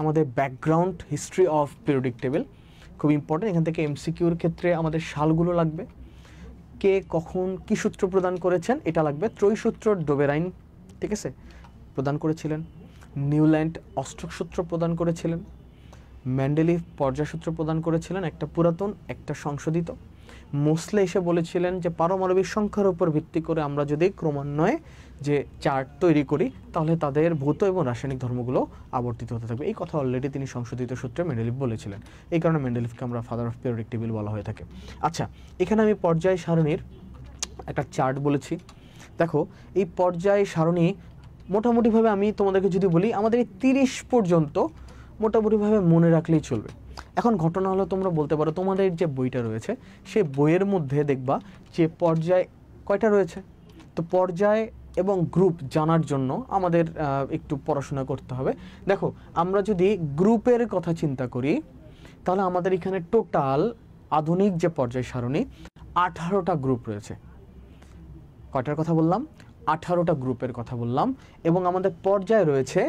Speaker 1: আমাদের background history of periodic table. খুব ইম্পর্টেন্ট, এখান থেকে এমসিকিউর ক্ষেত্রে আমাদের সালগুলো লাগবে, কে কখন কি সূত্র প্রদান করেছেন এটা লাগবে। ত্রয়ী সূত্র ডোবেরাইন ঠিক আছে প্রদান করেছিলেন, নিউল্যান্ড অষ্টক সূত্র প্রদান করেছিলেন, মেন্ডেলিভ পর্যায় সূত্র প্রদান করেছিলেন, একটা পুরাতন একটা সংশোধিত। মোসলে এসে বলেছিলেন যে পারমাণবিক সংখ্যার উপর ভিত্তি করে আমরা যদি ক্রমান্বয়ে যে চার্ট তৈরি করি তাহলে তাদের ভৌত এবং রাসায়নিক ধর্মগুলো আবর্তিত হতে থাকবে। এই কথা অলরেডি তিনি সংশোধিত সূত্রে মেন্ডেলিভ বলেছিলেন, এই কারণে মেন্ডেলিভকে আমরা ফাদার অফ পিরিয়ডিক টেবিল বলা হয়ে থাকে। আচ্ছা, এখানে আমি পর্যায় সারণীর একটা চার্ট বলেছি। দেখো এই পর্যায় সারণী মোটামুটিভাবে আমি তোমাদেরকে যদি বলি, আমাদের এই 30 পর্যন্ত মোটামুটিভাবে মনে রাখলেই চলবে। এখন ঘটনা হলো, তোমরা বলতে পারো তোমাদের যে বইটা রয়েছে সেই বইয়ের মধ্যে দেখবা যে পর্যায় কয়টা রয়েছে। তো পর্যায় এবং গ্রুপ জানার জন্য আমাদের একটু পড়াশোনা করতে হবে। দেখো আমরা যদি গ্রুপের কথা চিন্তা করি তাহলে আমাদের এখানে টোটাল আধুনিক যে পর্যায় সারণী 18টা গ্রুপ রয়েছে। কয়টার কথা বললাম? 18টা গ্রুপের কথা বললাম, এবং আমাদের পর্যায় রয়েছে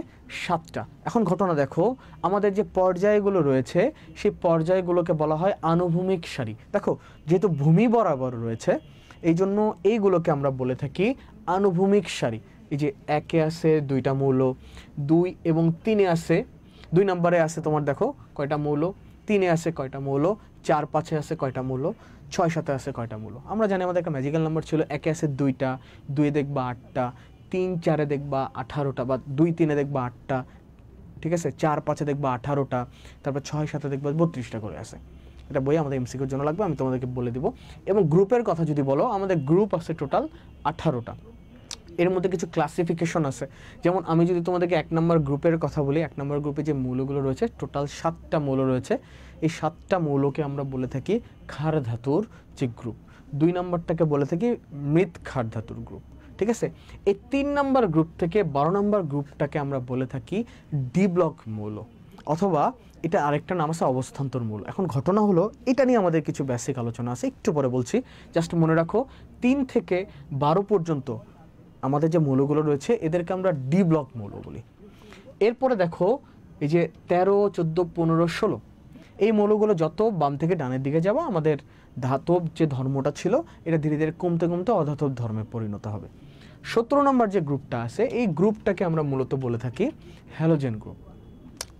Speaker 1: 7টা। এখন ঘটনা দেখো, আমাদের যে পর্যায়গুলো রয়েছে সেই পর্যায়গুলোকে বলা হয় আনুভূমিক সারি। দেখো যেহেতু ভূমি বরাবর রয়েছে এই জন্য এইগুলোকে আমরা বলে থাকি আনুভূমিক সারি। এই যে 1-এ আছে 2টা মৌল, 2 এবং 3-এ আছে 2 নম্বরে আছে তোমার দেখো কয়টা মৌল, 3-এ আছে কয়টা মৌল, 4-5-এ আছে কয়টা মৌল, 6-7-এ আছে কয়টা মৌল। আমরা জানি আমাদের একটা ম্যাজিক্যাল নাম্বার ছিল, 1-এ আছে 2টা, 2-এ দেখবা 8টা, 3-4-এ দেখবা 18টা, বা 2-3-এ দেখবা 8টা, ঠিক আছে, 4-5-এ দেখবা 18টা, তারপর 6-7-এ দেখবা 32টা করে আছে। এটা বই আমাদের এমসিকিউর জন্য লাগবে, আমি তোমাদেরকে বলে দিব। এবং গ্রুপের কথা যদি বলো, আমাদের গ্রুপ আছে টোটাল 18টা। এর মধ্যে কিছু ক্লাসিফিকেশন আছে, যেমন আমি যদি তোমাদেরকে 1 নম্বর গ্রুপের কথা বলি, 1 নম্বর গ্রুপে যে মৌলগুলো রয়েছে টোটাল 7টা মৌল রয়েছে। এই 7টা মৌলকে আমরা বলে থাকি ক্ষার ধাতুর যে গ্রুপ। 2 নম্বরটাকে বলে থাকি মৃৎ ক্ষার ধাতুর গ্রুপ। ঠিক আছে, এই 3 নম্বর গ্রুপ থেকে 12 নম্বর গ্রুপটাকে আমরা বলে থাকি ডি ব্লক মৌল, অথবা এটা আরেকটা নাম আছে অবস্থান্তর মৌল। এখন ঘটনা হলো এটা নিয়ে আমাদের কিছু বেসিক আলোচনা আছে, একটু পরে বলছি। জাস্ট মনে রাখো 3 থেকে 12 পর্যন্ত আমাদের যে মৌলগুলো রয়েছে এদেরকে আমরা ডি ব্লক মৌল বলি। এরপরে দেখো এই যে 13, 14, 15, 16 এই মৌলগুলো যত বাম থেকে ডানের দিকে যাবো আমাদের ধাতব যে ধর্মটা ছিল এটা ধীরে ধীরে কমতে কমতে অধাতব ধর্মে পরিণত হবে। 17 নম্বর যে গ্রুপটা আছে এই গ্রুপটাকে আমরা মূলত বলে থাকি হ্যালোজেন গ্রুপ।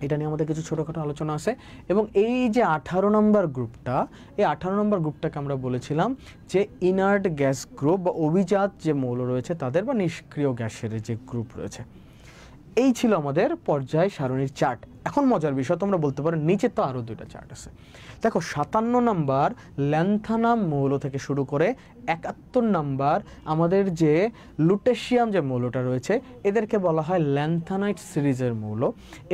Speaker 1: এটা নিয়ে আমাদের কিছু ছোটোখাটো আলোচনা আছে। এবং এই যে 18 নম্বর গ্রুপটা, এই 18 নম্বর গ্রুপটাকে আমরা বলেছিলাম যে ইনার্ট গ্যাস গ্রুপ বা অভিজাত যে মৌল রয়েছে তাদের বা নিষ্ক্রিয় গ্যাসের যে গ্রুপ রয়েছে। এই ছিল আমাদের পর্যায় সারণীর চার্ট। এখন মজার বিষয়, তোমরা বলতে পারো নিচে তো আরও 2টা চার্ট আছে। দেখো 57 নম্বর ল্যান্থানাম মৌল থেকে শুরু করে 71 নম্বর আমাদের যে লুটেশিয়াম যে মৌলটা রয়েছে এদেরকে বলা হয় ল্যান্থানাইট সিরিজের মৌল।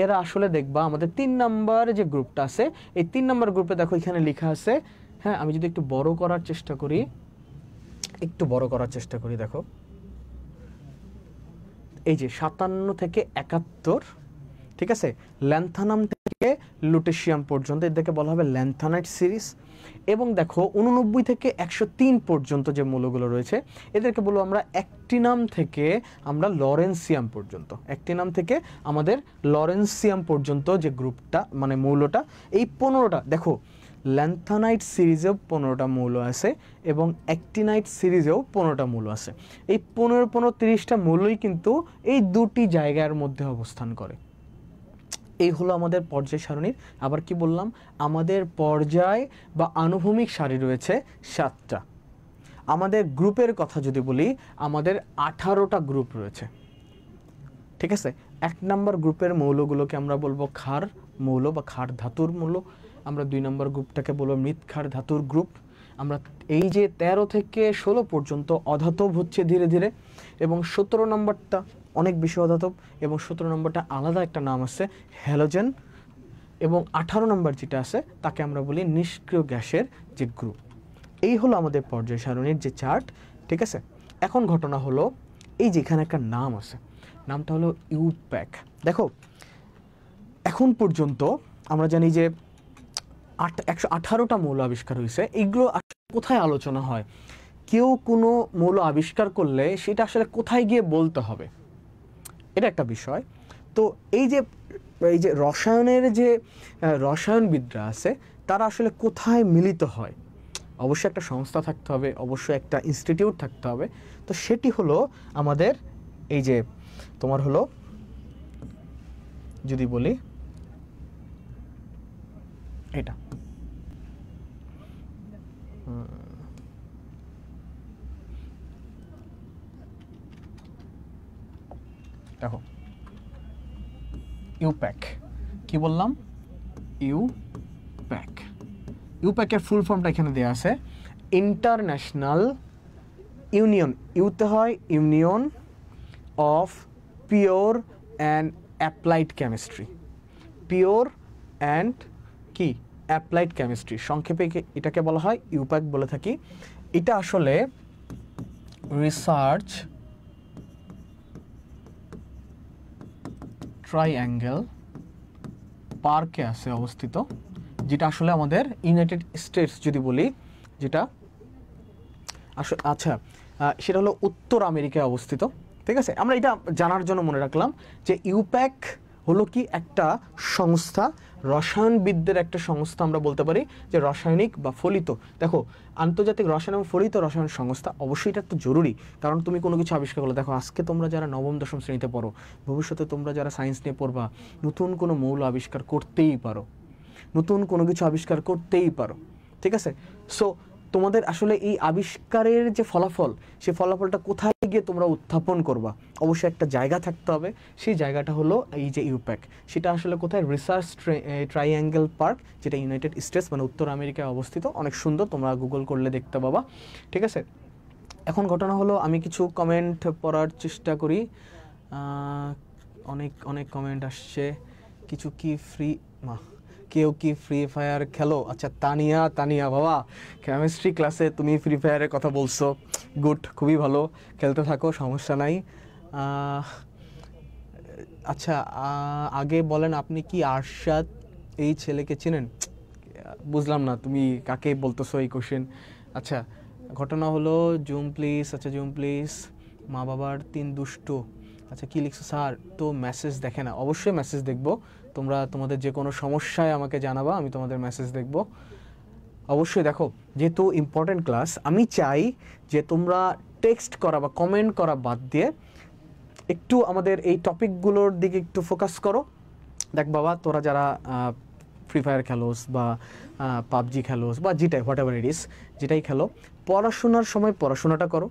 Speaker 1: এরা আসলে দেখবা আমাদের 3 নম্বর যে গ্রুপটা আছে, এই 3 নম্বর গ্রুপে দেখো এখানে লেখা আছে, হ্যাঁ আমি যদি একটু বড় করার চেষ্টা করি, দেখো এই যে 57 থেকে 71, ঠিক আছে, ল্যান্থানাম থেকে লুটেশিয়াম পর্যন্ত এদেরকে বলা হবে ল্যান্থানাইট সিরিজ। এবং দেখো 89 থেকে 103 পর্যন্ত যে মৌলগুলো রয়েছে এদেরকে বলবো আমরা অ্যাক্টিনাম থেকে আমরা লরেন্সিয়াম পর্যন্ত, অ্যাক্টিনাম থেকে আমাদের লরেন্সিয়াম পর্যন্ত যে গ্রুপটা মানে মৌলটা, এই 15টা দেখো ল্যান্থানাইট সিরিজেও 15টা মৌল আছে এবং অ্যাক্টিনাইট সিরিজেও 15টা মৌল আছে। এই 15-30টা মৌলই কিন্তু এই দুটি জায়গার মধ্যে অবস্থান করে। এই হলো আমাদের পর্যায় সারণীর। আবার কি বললাম, আমাদের পর্যায় বা আনুভূমিক সারি রয়েছে 7টা। আমাদের গ্রুপের কথা যদি বলি, আমাদের 18টা গ্রুপ রয়েছে, ঠিক আছে। 1 নম্বর গ্রুপের মৌলগুলোকে আমরা বলবো ক্ষার মৌল বা ক্ষার ধাতুর মৌল। আমরা 2 নম্বর গ্রুপটাকে বলবো মৃৎ ক্ষার ধাতুর গ্রুপ। আমরা এই যে 13 থেকে 16 পর্যন্ত অধাতব হচ্ছে ধীরে ধীরে, এবং 17 নম্বরটা অনেক বেশি অধাতব, এবং 17 নম্বরটা আলাদা একটা নাম আছে হ্যালোজেন, এবং 18 নম্বর যেটা আছে তাকে আমরা বলি নিষ্ক্রিয় গ্যাসের যে গ্রুপ। এই হলো আমাদের পর্যায় সারণীর যে চার্ট, ঠিক আছে। এখন ঘটনা হলো এই যে এখানে একটা নাম আছে, নামটা হলো ইউপ্যাক। দেখো এখন পর্যন্ত আমরা জানি যে 118টা মৌল আবিষ্কার হয়েছে। এইগুলো কোথায় আলোচনা হয়, কেউ কোনো মৌল আবিষ্কার করলে সেটা আসলে কোথায় গিয়ে বলতে হবে, এটা একটা বিষয়। তো এই যে রসায়নের যে রসায়নবিদরা আছে তারা আসলে কোথায় মিলিত হয়, অবশ্যই একটা সংস্থা থাকতে হবে, অবশ্যই একটা ইনস্টিটিউট থাকতে হবে। তো সেটি হলো আমাদের এই যে তোমার হলো যদি বলি এটা দেখো ইউপ্যাক, কি বললাম, ইউপ্যাকের ফুল ফর্মটা এখানে দেওয়া আছে, ইন্টারন্যাশনাল ইউনিয়ন, ইউতে হয় union of pure and applied chemistry, pure and কি অ্যাপ্লাইড কেমিস্ট্রি, সংক্ষেপে এটাকে বলা হয় ইউপ্যাক বলে থাকি। এটা আসলে রিসার্চ ট্রাইঅ্যাঙ্গেল পার্কে আছে অবস্থিত, যেটা আসলে আমাদের ইউনাইটেড স্টেটস যদি বলি, যেটা আচ্ছা সেটা হলো উত্তর আমেরিকায় অবস্থিত, ঠিক আছে। আমরা এটা জানার জন্য মনে রাখলাম যে ইউপ্যাক হলো কি একটা সংস্থা, রসায়নবিদদের একটা সংস্থা, আমরা বলতে পারি যে রাসায়নিক বা ফলিত। দেখো আন্তর্জাতিক রসায়ন এবং ফলিত রসায়ন সংস্থা, অবশ্যই এটা তো জরুরি, কারণ তুমি কোনো কিছু আবিষ্কার করলে, দেখো আজকে তোমরা যারা নবম দশম শ্রেণীতে পড়ো, ভবিষ্যতে তোমরা যারা সায়েন্স নিয়ে পড়বা, নতুন কোনো মৌল আবিষ্কার করতেই পারো, নতুন কোনো কিছু আবিষ্কার করতেই পারো, ঠিক আছে। সো তোমাদের আসলে এই আবিষ্কারের যে ফলাফল, সেই ফলাফলটা কোথায় গিয়ে তোমরা উত্থাপন করবা, অবশ্যই একটা জায়গা থাকতে হবে। সেই জায়গাটা হলো এই যে ইউপ্যাক। সেটা আসলে কোথায়, রিসার্চ ট্রাইঅ্যাঙ্গেল পার্ক, যেটা ইউনাইটেড স্টেটস মানে উত্তর আমেরিকায় অবস্থিত। অনেক সুন্দর, তোমরা গুগল করলে দেখতে পাবা, ঠিক আছে। এখন ঘটনা হলো আমি কিছু কমেন্ট পড়ার চেষ্টা করি। অনেক অনেক কমেন্ট আসছে। কিছু কি কেউ কি ফ্রি ফায়ার খেলো? আচ্ছা তানিয়া বাবা, কেমিস্ট্রি ক্লাসে তুমি ফ্রি ফায়ারের কথা বলছো, গুড, খুবই ভালো, খেলতে থাকো, সমস্যা নাই। আচ্ছা আগে বলেন আপনি কি আরশাদ এই ছেলেকে চেনেন? বুঝলাম না তুমি কাকে বলতেছো এই কোশ্চেন। আচ্ছা ঘটনা হলো জুম প্লিজ, আচ্ছা জুম প্লিজ, মা বাবার 3 দুষ্ট। আচ্ছা কি লিখছো স্যার? তো মেসেজ দেখে না, অবশ্যই মেসেজ দেখবো। তোমরা তোমাদের যে কোনো সমস্যায় আমাকে জানাবা, আমি তোমাদের মেসেজ দেখব অবশ্যই। দেখো যেহেতু ইম্পর্টেন্ট ক্লাস, আমি চাই যে তোমরা টেক্সট করা বা কমেন্ট করা বাদ দিয়ে একটু আমাদের এই টপিকগুলোর দিকে একটু ফোকাস করো। দেখ বাবা, তোরা যারা ফ্রি ফায়ার খেলোস বা পাবজি খেলোস বা যেটাই হোয়াট এভার ইট ইস, যেটাই খেলো, পড়াশোনার সময় পড়াশোনাটা করো,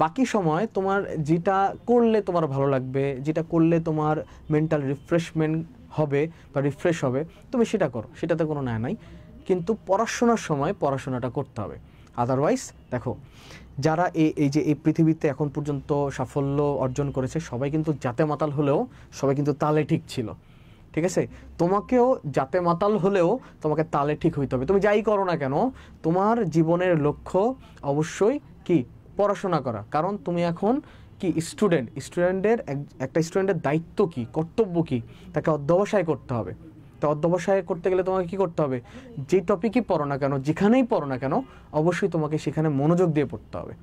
Speaker 1: বাকি সময় তোমার যেটা করলে তোমার ভালো লাগবে, যেটা করলে তোমার মেন্টাল রিফ্রেশমেন্ট হবে বা রিফ্রেশ হবে, তুমি সেটা করো, সেটাতে কোনো না নাই, কিন্তু পড়াশোনার সময় পড়াশোনাটা করতে হবে। আদারওয়াইজ দেখো, যারা এই যে এই পৃথিবীতে এখন পর্যন্ত সাফল্য অর্জন করেছে সবাই কিন্তু জাতে মাতাল হলেও সবাই কিন্তু তালে ঠিক ছিল, ঠিক আছে? তোমাকেও জাতে মাতাল হলেও তোমাকে তালে ঠিক হইতে হবে। তুমি যাই করো না কেন, তোমার জীবনের লক্ষ্য অবশ্যই কি পড়াশোনা করা, কারণ তুমি এখন কি স্টুডেন্টের একটা স্টুডেন্টের দায়িত্ব কি, কর্তব্য কি, তাকে অধ্যবসায় করতে হবে। তো অধ্যবসায় করতে গেলে তোমাকে কি করতে হবে, যে টপিকই পড়ো না কেন, যেখানেই পড়ো না কেন, অবশ্যই তোমাকে সেখানে মনোযোগ দিয়ে পড়তে হবে,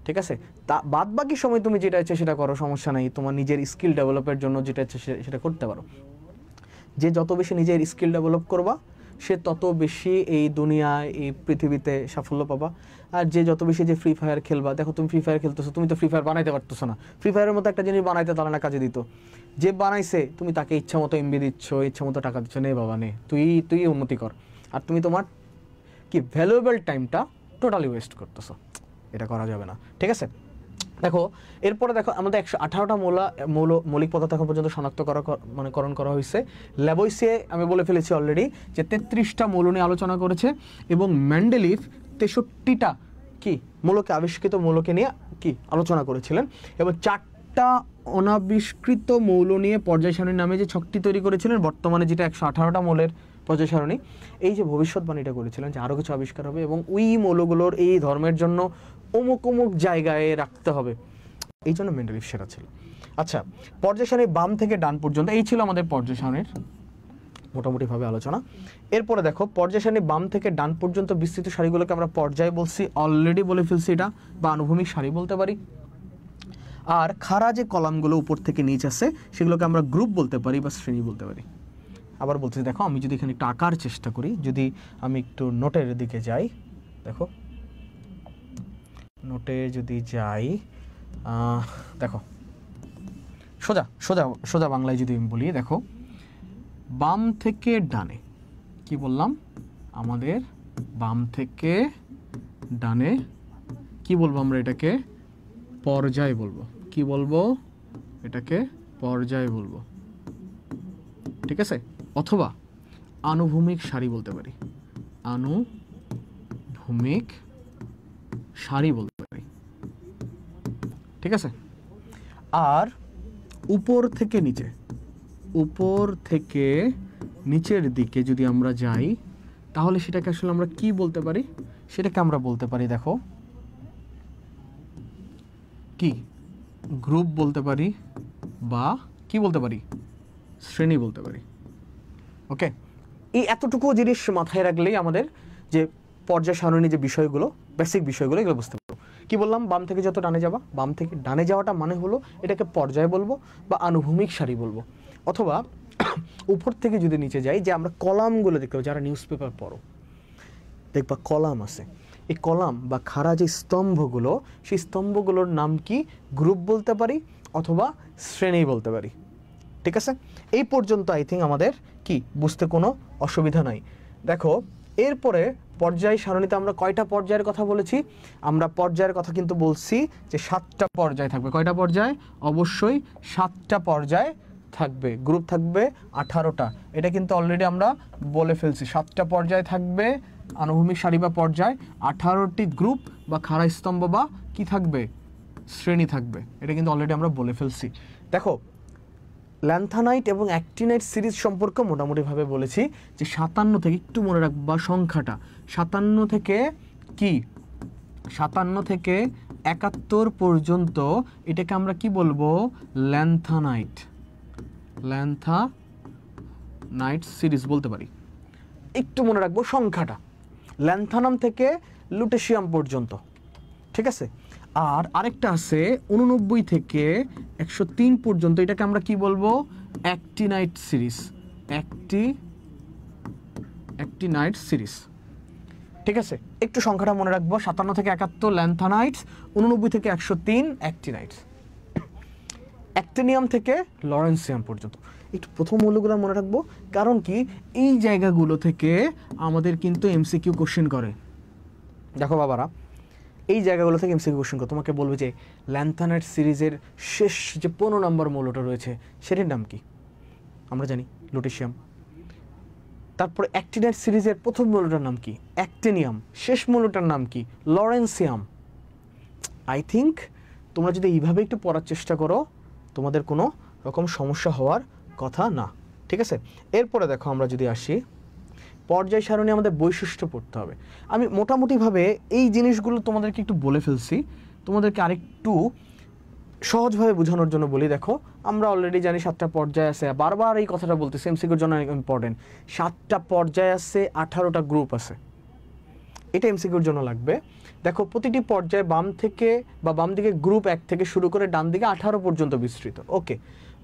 Speaker 1: ঠিক আছে? তা বাদ বাকি সময় তুমি যেটা ইচ্ছে সেটা করো, সমস্যা নাই। তোমার নিজের স্কিল ডেভেলপের জন্য যেটা ইচ্ছে সেটা করতে পারো। যে যত বেশি নিজের স্কিল ডেভেলপ করবা, সে তত বেশি এই দুনিয়ায়, এই পৃথিবীতে সাফল্য পাবা। আর যে যত বেশি যে ফ্রি ফায়ার খেলবা, দেখো তুমি ফ্রি ফায়ার খেলতেছো, তুমি তো ফ্রি ফায়ার বানাইতে পারতেছো না। ফ্রি ফায়ারের মতো একটা জিনিস বানাইতে তারা না কাজে দিত, যে বানাইছে তুমি তাকে ইচ্ছা মতো এমবি দিচ্ছ, ইচ্ছা মতো টাকা দিচ্ছ, নে বাবা নে, তুই উন্নতি কর, আর তুমি তোমার কি ভ্যালুয়েবল টাইমটা টোটালি ওয়েস্ট করতেছো। এটা করা যাবে না, ঠিক আছে? দেখো এরপরে দেখো আমাদের 118টা মৌলিক পদার্থ এখন পর্যন্ত শনাক্ত করণ করা হয়েছে। ল্যাবোইসিয়ে আমি বলে ফেলেছি অলরেডি যে 33টা মৌল নিয়ে আলোচনা করেছে, এবং মেন্ডেলিভ 63টা কি মৌলকে, আবিষ্কৃত মৌলকে নিয়ে কি আলোচনা করেছিলেন, এবং 4টা অনাবিষ্কৃত মৌল নিয়ে পর্যায় সারণী নামে যে ছকটি তৈরি করেছিলেন, বর্তমানে যেটা 118টা মৌলের পর্যায় সারণী, এই যে ভবিষ্যৎবাণীটা করেছিলেন যে আরও কিছু আবিষ্কার হবে এবং ওই মৌলগুলোর এই ধর্মের জন্য অমুক অমুক জায়গায় রাখতে হবে, এই জন্য মেন্ডেলিভ সেরা ছিল। আচ্ছা, পর্যায় সারণী বাম থেকে ডান পর্যন্ত এই ছিল আমাদের পর্যায় সারণীর মোটামুটিভাবে আলোচনা। এরপরে দেখো পর্যায় সারণী বাম থেকে ডান পর্যন্ত বিস্তৃত সারিগুলোকে আমরা পর্যায় বলছি, অলরেডি বলে ফেলছি এটা, বা আনুভূমিক সারি বলতে পারি। আর খাড়া যে কলামগুলো উপর থেকে নিচ আছে সেগুলোকে আমরা গ্রুপ বলতে পারি বা শ্রেণী বলতে পারি। আবার বলতেছি, দেখো আমি যদি এখানে একটু আঁকার চেষ্টা করি, যদি আমি একটু নোটের দিকে যাই, দেখো নোটে যদি যাই, দেখো সোজা সোজা সোজা বাংলায় যদি আমি বলি, দেখো বাম থেকে ডানে, কি বললাম, আমাদের বাম থেকে ডানে কি বলবো আমরা, এটাকে পর্যায় বলবো। কি বলবো, এটাকে পর্যায় বলবো, ঠিক আছে? অথবা আনুভূমিক সারি বলতে পারি, আনুভূমিক সারি বলতে পারি, ঠিক আছে? আর উপর থেকে নিচের দিকে যদি আমরা যাই, তাহলে সেটাকে আসলে আমরা কি বলতে পারি, সেটাকে আমরা বলতে পারি, দেখো কি গ্রুপ বলতে পারি, বা কি বলতে পারি, শ্রেণী বলতে পারি। ওকে, এই এতটুকু জিনিস মাথায় রাখলেই আমাদের যে পর্যায় সারণী যে বিষয়গুলো, বেসিক বিষয়গুলো, এগুলো বুঝতে পারবো। কি বললাম, বাম থেকে যত ডানে যাবা, বাম থেকে ডানে যাওয়াটা মানে হলো এটাকে পর্যায় বলবো বা আনুভূমিক সারি বলবো। অথবা উপর থেকে যদি নিচে যাই, যে আমরা কলামগুলো দেখতে পাবো, যারা নিউজ পেপার পড়ো দেখবা কলাম আছে, এই কলাম বা খাড়া যে স্তম্ভগুলো, সেই স্তম্ভগুলোর নাম কি গ্রুপ বলতে পারি অথবা শ্রেণী বলতে পারি, ঠিক আছে? এই পর্যন্ত আই থিঙ্ক আমাদের কি বুঝতে কোনো অসুবিধা নাই। দেখো এরপরে পর্যায় সারণীতে আমরা কয়টা পর্যায়ের কথা বলেছি, আমরা পর্যায়ের কথা কিন্তু বলছি যে 7টা পর্যায় থাকবে। কয়টা পর্যায়? অবশ্যই 7টা পর্যায় থাকবে, গ্রুপ থাকবে 18টা, এটা কিন্তু অলরেডি আমরা বলে ফেলছি। 7টা পর্যায় থাকবে, আনুভূমিক সারি বা পর্যায়, 18টি গ্রুপ বা খাড়া স্তম্ভ বা কি থাকবে, শ্রেণী থাকবে, এটা কিন্তু অলরেডি আমরা বলে ফেলছি। দেখো ল্যান্থানাইট এবং অ্যাক্টিনাইট সিরিজ সম্পর্কে মোটামুটিভাবে বলেছি যে 57 থেকে, একটু মনে রাখবা সংখ্যাটা, 57 থেকে কি, 57 থেকে 71 পর্যন্ত এটাকে আমরা কি বলবো, ল্যান্থানাইট সিরিজ বলতে পারি। একটু মনে রাখবো সংখ্যাটা, ল্যান্থানাম থেকে লুটেশিয়াম পর্যন্ত, ঠিক আছে? আর আরেকটা আছে 89 থেকে 103 পর্যন্ত, এটাকে আমরা কি বলবো, অ্যাক্টিনাইট সিরিজ, ঠিক আছে? একটু সংখ্যাটা মনে রাখবো, 57 থেকে 71 ল্যান্থানাইটস, 89 থেকে 103 অ্যাক্টিনাইটস, অ্যাক্টিনিয়াম থেকে লরেন্সিয়াম পর্যন্ত। একটু প্রথম মৌলগুলো মনে রাখবো, কারণ কি এই জায়গাগুলো থেকে আমাদের কিন্তু এমসিকিউ কোশ্চেন করে। দেখো বাবারা, এই জায়গাগুলো থেকে এমসিকিউ কোশ্চেন করে, তোমাকে বলবে যে ল্যান্থানাইট সিরিজের শেষ যে 15 নম্বর মৌলটা রয়েছে সেটির নাম কি? আমরা জানি লুটেশিয়াম। তারপরে অ্যাক্টিনাইট সিরিজের প্রথম মৌলটার নাম কি? অ্যাক্টিনিয়াম। শেষ মৌলটার নাম কি? লরেন্সিয়াম। আই থিঙ্ক তোমরা যদি এইভাবে একটু পড়ার চেষ্টা করো তোমাদের কোনো রকম সমস্যা হওয়ার কথা না, ঠিক আছে? এরপরে দেখো আমরা যদি আসি পর্যায় সারণী, আমাদের বৈশিষ্ট্য পড়তে হবে। আমি মোটামুটিভাবে এই জিনিসগুলো তোমাদেরকে একটু বলে ফেলছি, তোমাদেরকে আরেকটু সহজভাবে বোঝানোর জন্য বলি। দেখো আমরা অলরেডি জানি 7টা পর্যায় আছে, বারবার এই কথাটা বলতেছি, এমসিকিউর জন্য ইম্পর্টেন্ট। 7টা পর্যায় আছে, 18টা গ্রুপ আছে, এটা এমসিকিউর জন্য লাগবে। দেখো প্রতিটি পর্যায়ে বাম দিকে গ্রুপ 1 থেকে শুরু করে ডান দিকে 18 পর্যন্ত বিস্তৃত। ওকে,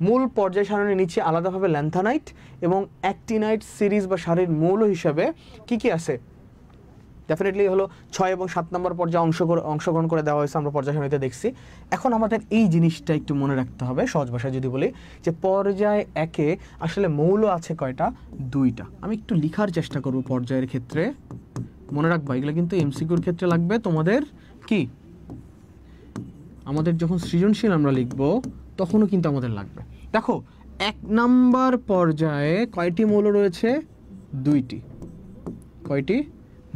Speaker 1: মূল পর্যায় সারণীর নিচে আলাদাভাবে ল্যান্থানাইট এবং অ্যাক্টিনাইট সিরিজ বা সারির মৌল হিসাবে কি কি আছে? ডেফিনেটলি হলো 6 এবং 7 নম্বর পর্যায়ে অংশগ্রহণ করে দেওয়া হয়েছে, আমরা পর্যায় সারণীতে দেখছি। এখন আমাদের এই জিনিসটা একটু মনে রাখতে হবে, সহজ ভাষায় যদি বলি যে পর্যায় 1-এ আসলে মৌল আছে কয়টা? 2টা। আমি একটু লিখার চেষ্টা করব পর্যায়ের ক্ষেত্রে, মনে রাখবা এগুলো কিন্তু এমসিকিউর ক্ষেত্রে লাগবে তোমাদের। কি আমাদের যখন সৃজনশীল আমরা লিখব তখনও কিন্তু আমাদের লাগবে। দেখো 1 নম্বর পর্যায়ে কয়টি মৌল রয়েছে? 2টি। কয়টি?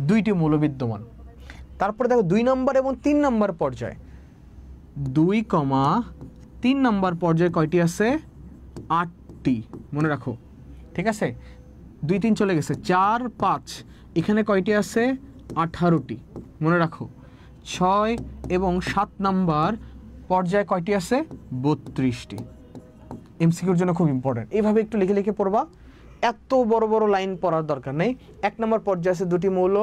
Speaker 1: 2টি মৌল বিদ্যমান। তারপরে দেখো 2 নম্বর এবং 3 নম্বর পর্যায়ে 2,3 নম্বর পর্যায়ে কয়টি আছে? 8টি। মনে রাখো, ঠিক আছে? 2 3 চলে গেছে, 4 5, এখানে কয়টি আছে? 18টি। মনে রাখো 6 এবং 7 নম্বর পর্যায়ে কয়টি আছে? 32টি। এমসিকিউর জন্য খুব ইম্পর্টেন্ট, এইভাবে একটু লিখে লিখে পড়বা, এত বড় বড় লাইন পড়ার দরকার নেই। 1 নম্বর পর্যায়ে আছে 2টি মৌল,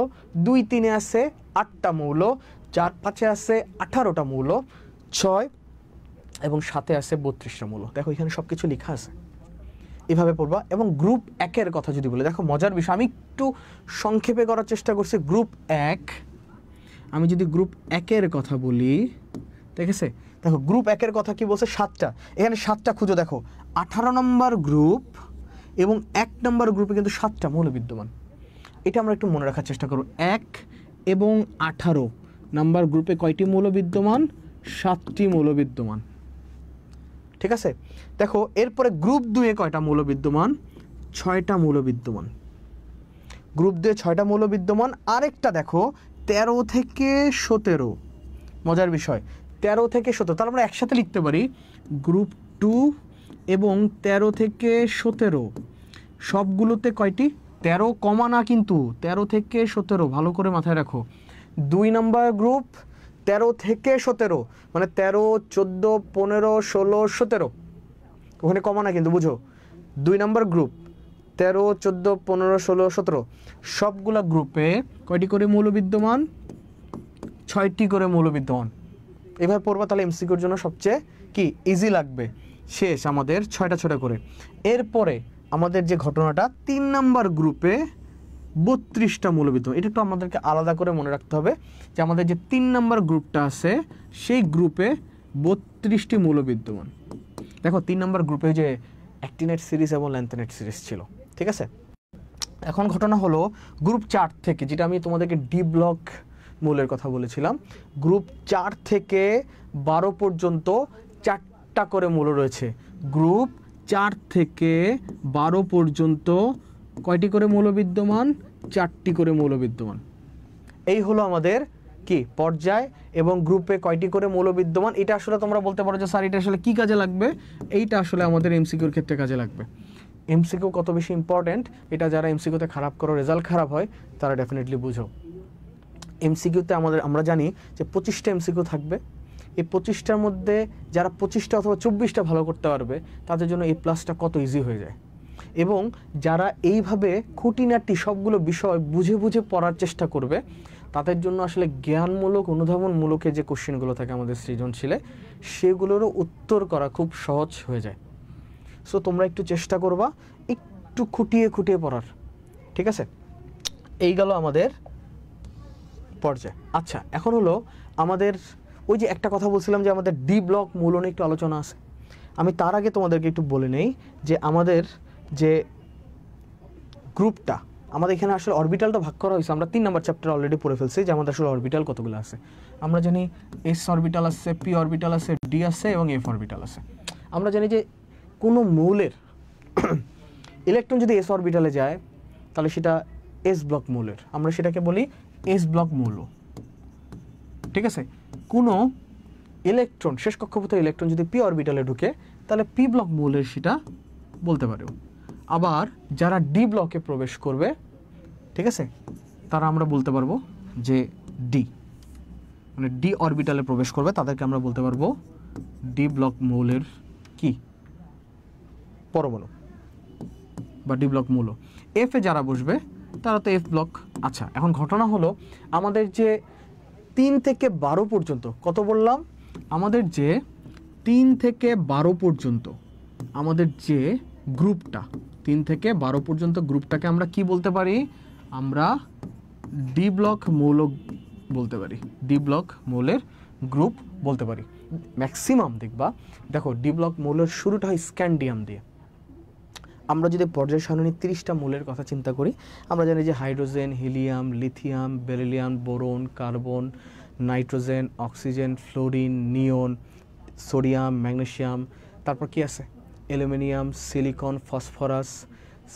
Speaker 1: 2 3-এ আছে 8টা মৌল, 4 5-এ আছে 18টা মৌল, 6 এবং 7-এ আছে 32টা মৌল। দেখো এখানে সব কিছু লেখা আছে, এভাবে পড়বা। এবং গ্রুপ 1-এর কথা যদি বলি, দেখো মজার বিষয়, আমি একটু সংক্ষেপে করার চেষ্টা করছি। গ্রুপ 1, আমি যদি গ্রুপ 1-এর কথা বলি, ঠিক আছে? দেখো গ্রুপ 1-এর কথা কি বলছে? 7টা। এখানে 7টা খুঁজো। দেখো 18 নম্বর গ্রুপ এবং 1 নম্বর গ্রুপে কিন্তু 7টা মৌল বিদ্যমান। এটা আমরা একটু মনে রাখার চেষ্টা করব। 1 এবং 18 নম্বর গ্রুপে কয়টি মৌল বিদ্যমান? 7টি মৌল বিদ্যমান, ঠিক আছে? দেখো এরপরে গ্রুপ 2-এ কয়টা মৌল বিদ্যমান? 6টা মৌল বিদ্যমান। গ্রুপ 2-এ 6টা মৌল বিদ্যমান। আরেকটা দেখো 13 থেকে 17, মজার বিষয় 13 থেকে 17, তাহলে আমরা একসাথে লিখতে পারি গ্রুপ 2 এবং 13 থেকে 17 সবগুলোতে কয়টি? 13 কমা না, কিন্তু 13 থেকে 17 ভালো করে মাথায় রাখো। 2 নম্বর গ্রুপ 13 থেকে 17, মানে 13 14 15 16 17, ওখানে কমা না কিন্তু, বুঝো। 2 নম্বর গ্রুপ 13 14 15 16 17 সবগুলা গ্রুপে কয়টি করে মৌল বিদ্যমান? 6টি করে মৌল বিদ্যমান। এভাবে পড়বা, তাহলে এমসিকিউর জন্য সবচেয়ে কি ইজি লাগবে। শেষ আমাদের 6টা করে। এরপরে আমাদের যে ঘটনাটা, 3 নম্বর গ্রুপে 32টা মৌল বিদ্যমান। এটা একটু আমাদেরকে আলাদা করে মনে রাখতে হবে যে আমাদের যে 3 নম্বর গ্রুপটা আছে সেই গ্রুপে 32টি মৌল বিদ্যমান। দেখো 3 নম্বর গ্রুপে যে অ্যাক্টিনাইট সিরিজ এবং ল্যান্থানাইট সিরিজ ছিল, ঠিক আছে? এখন ঘটনা হলো গ্রুপ 4 থেকে, যেটা আমি তোমাদেরকে ডি ব্লক মৌলের কথা বলেছিলাম, গ্রুপ 4 থেকে 12 পর্যন্ত 4টা করে মৌল রয়েছে। গ্রুপ 4 থেকে 12 পর্যন্ত কয়টি করে মৌল বিদ্যমান? 4টি করে মৌল বিদ্যমান। এই হলো আমাদের কি পর্যায় এবং গ্রুপে কয়টি করে মৌল বিদ্যমান। এটা আসলে তোমরা বলতে পারো যে স্যার এটা আসলে কি কাজে লাগবে? এইটা আসলে আমাদের এমসিকিউর ক্ষেত্রে কাজে লাগবে। এমসিকিউ কত বেশি ইম্পর্টেন্ট এটা যারা এমসিকিউতে খারাপ করো, রেজাল্ট খারাপ হয়, তারা ডেফিনেটলি বুঝো। এমসিকিউতে আমরা জানি যে 25টা এমসিকিউ থাকবে। এই 25টার মধ্যে যারা 25টা অথবা 24টা ভালো করতে পারবে তাদের জন্য এই প্লাসটা কত ইজি হয়ে যায়। এবং যারা এইভাবে খুঁটিনাটি সবগুলো বিষয় বুঝে বুঝে পড়ার চেষ্টা করবে তাদের জন্য আসলে জ্ঞানমূলক অনুধাবনমূলক যে কোশ্চেনগুলো থাকে আমাদের সৃজনশীলে, সেগুলোরও উত্তর করা খুব সহজ হয়ে যায়। সো তোমরা একটু চেষ্টা করবা একটু খুঁটিয়ে খুঁটিয়ে পড়ার, ঠিক আছে? এই গেল আমাদের পর্যায়। আচ্ছা, এখন হলো আমাদের ওই যে একটা কথা বলছিলাম যে আমাদের ডি ব্লক মৌল নিয়ে একটু আলোচনা আছে। আমি তার আগে তোমাদেরকে একটু বলে নেই যে আমাদের যে গ্রুপটা, আমাদের এখানে আসলে অরবিটালটা ভাগ করা হয়েছে, আমরা 3 নম্বর চ্যাপ্টার অলরেডি পড়ে ফেলছি যে আমাদের আসলে অরবিটাল কতগুলো আছে। আমরা জানি এস অরবিটাল আছে, পি অরবিটাল আছে, ডি আছে এবং এফ অরবিটাল আছে। আমরা জানি যে কোনো মৌলের ইলেকট্রন যদি এস অরবিটালে যায় তাহলে সেটা এস ব্লক মৌলের, আমরা সেটাকে বলি এস ব্লক মৌল, ঠিক আছে। কোনো ইলেকট্রন, শেষ কক্ষপথের ইলেকট্রন যদি পি অরবিটালে ঢুকে তাহলে পি ব্লক মৌলের সেটা বলতে পারো। আবার যারা ডি ব্লকে প্রবেশ করবে, ঠিক আছে, তারা আমরা বলতে পারবো যে ডি, মানে ডি অরবিটালে প্রবেশ করবে তাদেরকে আমরা বলতে পারবো ডি ব্লক মৌলের কি পরমাণু বা ডি ব্লক মৌল। এফে যারা বসবে তারা তো এফ ব্লক। আচ্ছা, এখন ঘটনা হলো আমাদের যে 3 থেকে 12 পর্যন্ত, কত বললাম, আমাদের যে 3 থেকে 12 পর্যন্ত আমাদের যে গ্রুপটা, 3 থেকে 12 পর্যন্ত গ্রুপটাকে আমরা কি বলতে পারি, আমরা ডি ব্লক মৌল বলতে পারি, ডি ব্লক মৌলের গ্রুপ বলতে পারি। ম্যাক্সিমাম দেখো ডি ব্লক মৌলের শুরুটা হয় স্ক্যান্ডিয়াম দিয়ে। আমরা যদি পর্যায় সারণী 30টা মৌলের কথা চিন্তা করি, আমরা জানি যে hydrogen, helium, lithium, beryllium, boron, carbon, nitrogen, oxygen, fluorine, neon, sodium, magnesium, তারপর কি আছে, aluminium, silicon, phosphorus,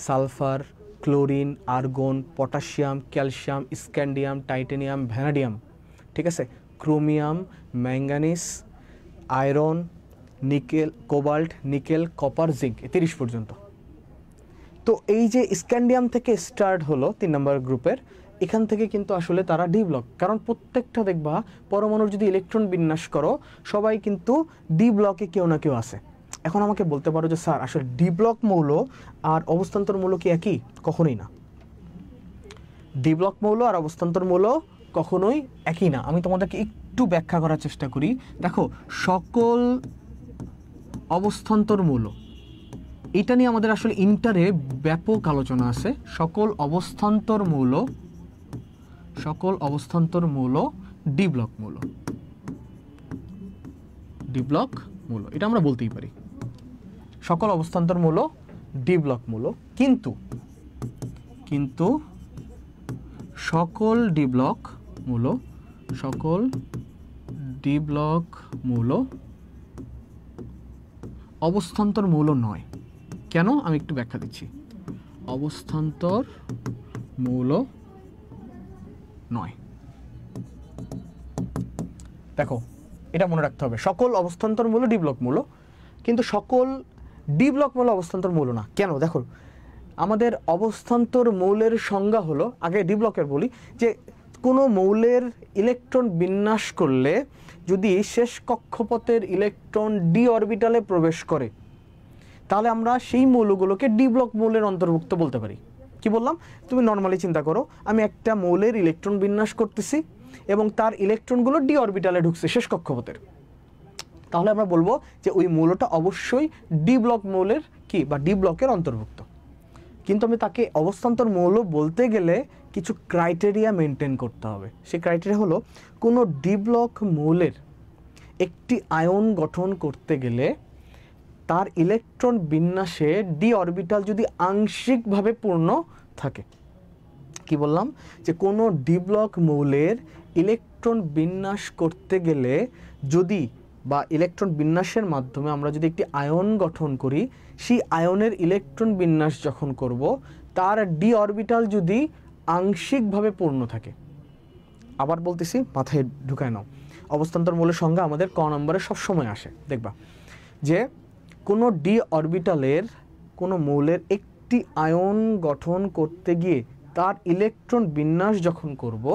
Speaker 1: sulphur, chlorine, argon, potassium, calcium, scandium, titanium, vanadium, ঠিক আছে, chromium, manganese, iron, nickel, cobalt, nickel, copper, zinc, 30 পর্যন্ত। তো এই যে scandium থেকে স্টার্ট হলো 3 নম্বর গ্রুপের, এখান থেকে কিন্তু আসলে তারা ডি ব্লক, কারণ প্রত্যেকটা দেখবা পরমাণুর যদি ইলেকট্রন বিন্যাস করো সবাই কিন্তু ডি ব্লকে কেউ না কেউ আছে। এখন আমাকে বলতে পারো যে স্যার আসলে ডি ব্লক মৌল আর অবস্থান্তর মৌল কি একই? কখনোই না। ডি ব্লক মৌল আর অবস্থান্তর মৌল কখনোই একই না। আমি তোমাদেরকে একটু ব্যাখ্যা করার চেষ্টা করি। দেখো, সকল অবস্থান্তর মৌল, এটা নিয়ে আমাদের আসলে ইন্টারে ব্যাপক আলোচনা আছে। সকল অবস্থান্তর মৌল ডি ব্লক মৌল, ডি ব্লক মৌল, এটা আমরা বলতেই পারি। সকল অবস্থান্তর মৌল ডি ব্লক মৌল, কিন্তু সকল ডি ব্লক মৌল অবস্থান্তর মৌল নয়। কেন? আমি একটু ব্যাখ্যা দিচ্ছি। অবস্থান্তর মৌল নয়। দেখো, এটা মনে রাখতে হবে, সকল অবস্থান্তর মৌল ডি ব্লক মৌল, কিন্তু সকল ডি ব্লক মৌল অবস্থান্তর মৌল না। কেন? দেখো, আমাদের অবস্থান্তর মৌলের সংজ্ঞা হলো, আগে ডি ব্লকের বলি, যে কোনো মৌলের ইলেকট্রন বিন্যাস করলে যদি শেষ কক্ষপথের ইলেকট্রন ডি অরবিটালে প্রবেশ করে তাহলে আমরা সেই মৌলগুলোকে ডি ব্লক মৌলের অন্তর্ভুক্ত বলতে পারি। কি বললাম? তুমি নর্মালি চিন্তা করো, আমি একটা মৌলের ইলেকট্রন বিন্যাস করতেছি এবং তার ইলেকট্রনগুলো ডি অরবিটালে ঢুকছে শেষ কক্ষপথের, তাহলে আমরা বলবো যে ওই মৌলটা অবশ্যই ডি ব্লক মৌলের কি বা ডি ব্লকের অন্তর্ভুক্ত। কিন্তু আমি তাকে অবস্থান্তর মৌল বলতে গেলে কিছু ক্রাইটেরিয়া মেনটেন করতে হবে। সেই ক্রাইটেরিয়া হলো, কোনো ডি ব্লক মৌলের একটি আয়ন গঠন করতে গেলে তার ইলেকট্রন বিন্যাসে ডি অরবিটাল যদি আংশিকভাবে পূর্ণ থাকে। কি বললাম? যে কোনো ডি ব্লক মৌলের ইলেকট্রন বিন্যাস করতে গেলে যদি বা ইলেকট্রন বিন্যাসের মাধ্যমে আমরা যদি একটি আয়ন গঠন করি, সেই আয়নের ইলেকট্রন বিন্যাস যখন করব তার ডি অরবিটাল যদি আংশিকভাবে পূর্ণ থাকে। আবার বলতেছি, মাথায় ঢুকায় নাও, অবস্থান্তর মৌলের সংজ্ঞা আমাদের ক নম্বরে সবসময় আসে। দেখবা যে কোনো ডি অরবিটালের কোনো মৌলের একটি আয়ন গঠন করতে গিয়ে তার ইলেকট্রন বিন্যাস যখন করব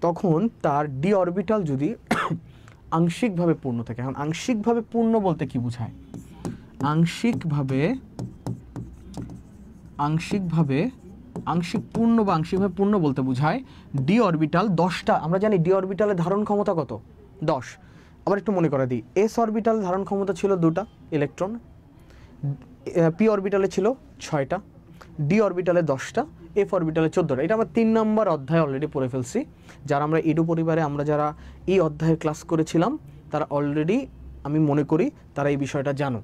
Speaker 1: তখন তার ডি অরবিটাল যদি আংশিকভাবে পূর্ণ থাকে। এখন আংশিকভাবে পূর্ণ বলতে কি বোঝায়? আংশিক পূর্ণ বা আংশিকভাবে পূর্ণ বলতে বোঝায় ডি অরবিটাল 10টা। আমরা জানি ডি অরবিটালের ধারণ ক্ষমতা কত? 10। আবার একটু মনে করে দিই, এস অরবিটাল ধারণ ক্ষমতা ছিল 2টা ইলেকট্রন, পি অরবিটালে ছিল 6টা, ডি অরবিটালে 10টা, এফ অরবিটালে 14টা। এটা আমরা 3 নম্বর অধ্যায় অলরেডি পড়ে ফেলছি। যারা আমরা ইডু পরিবারে আমরা যারা এই অধ্যায়ের ক্লাস করেছিলাম তারা অলরেডি আমি মনে করি তারা এই বিষয়টা জানো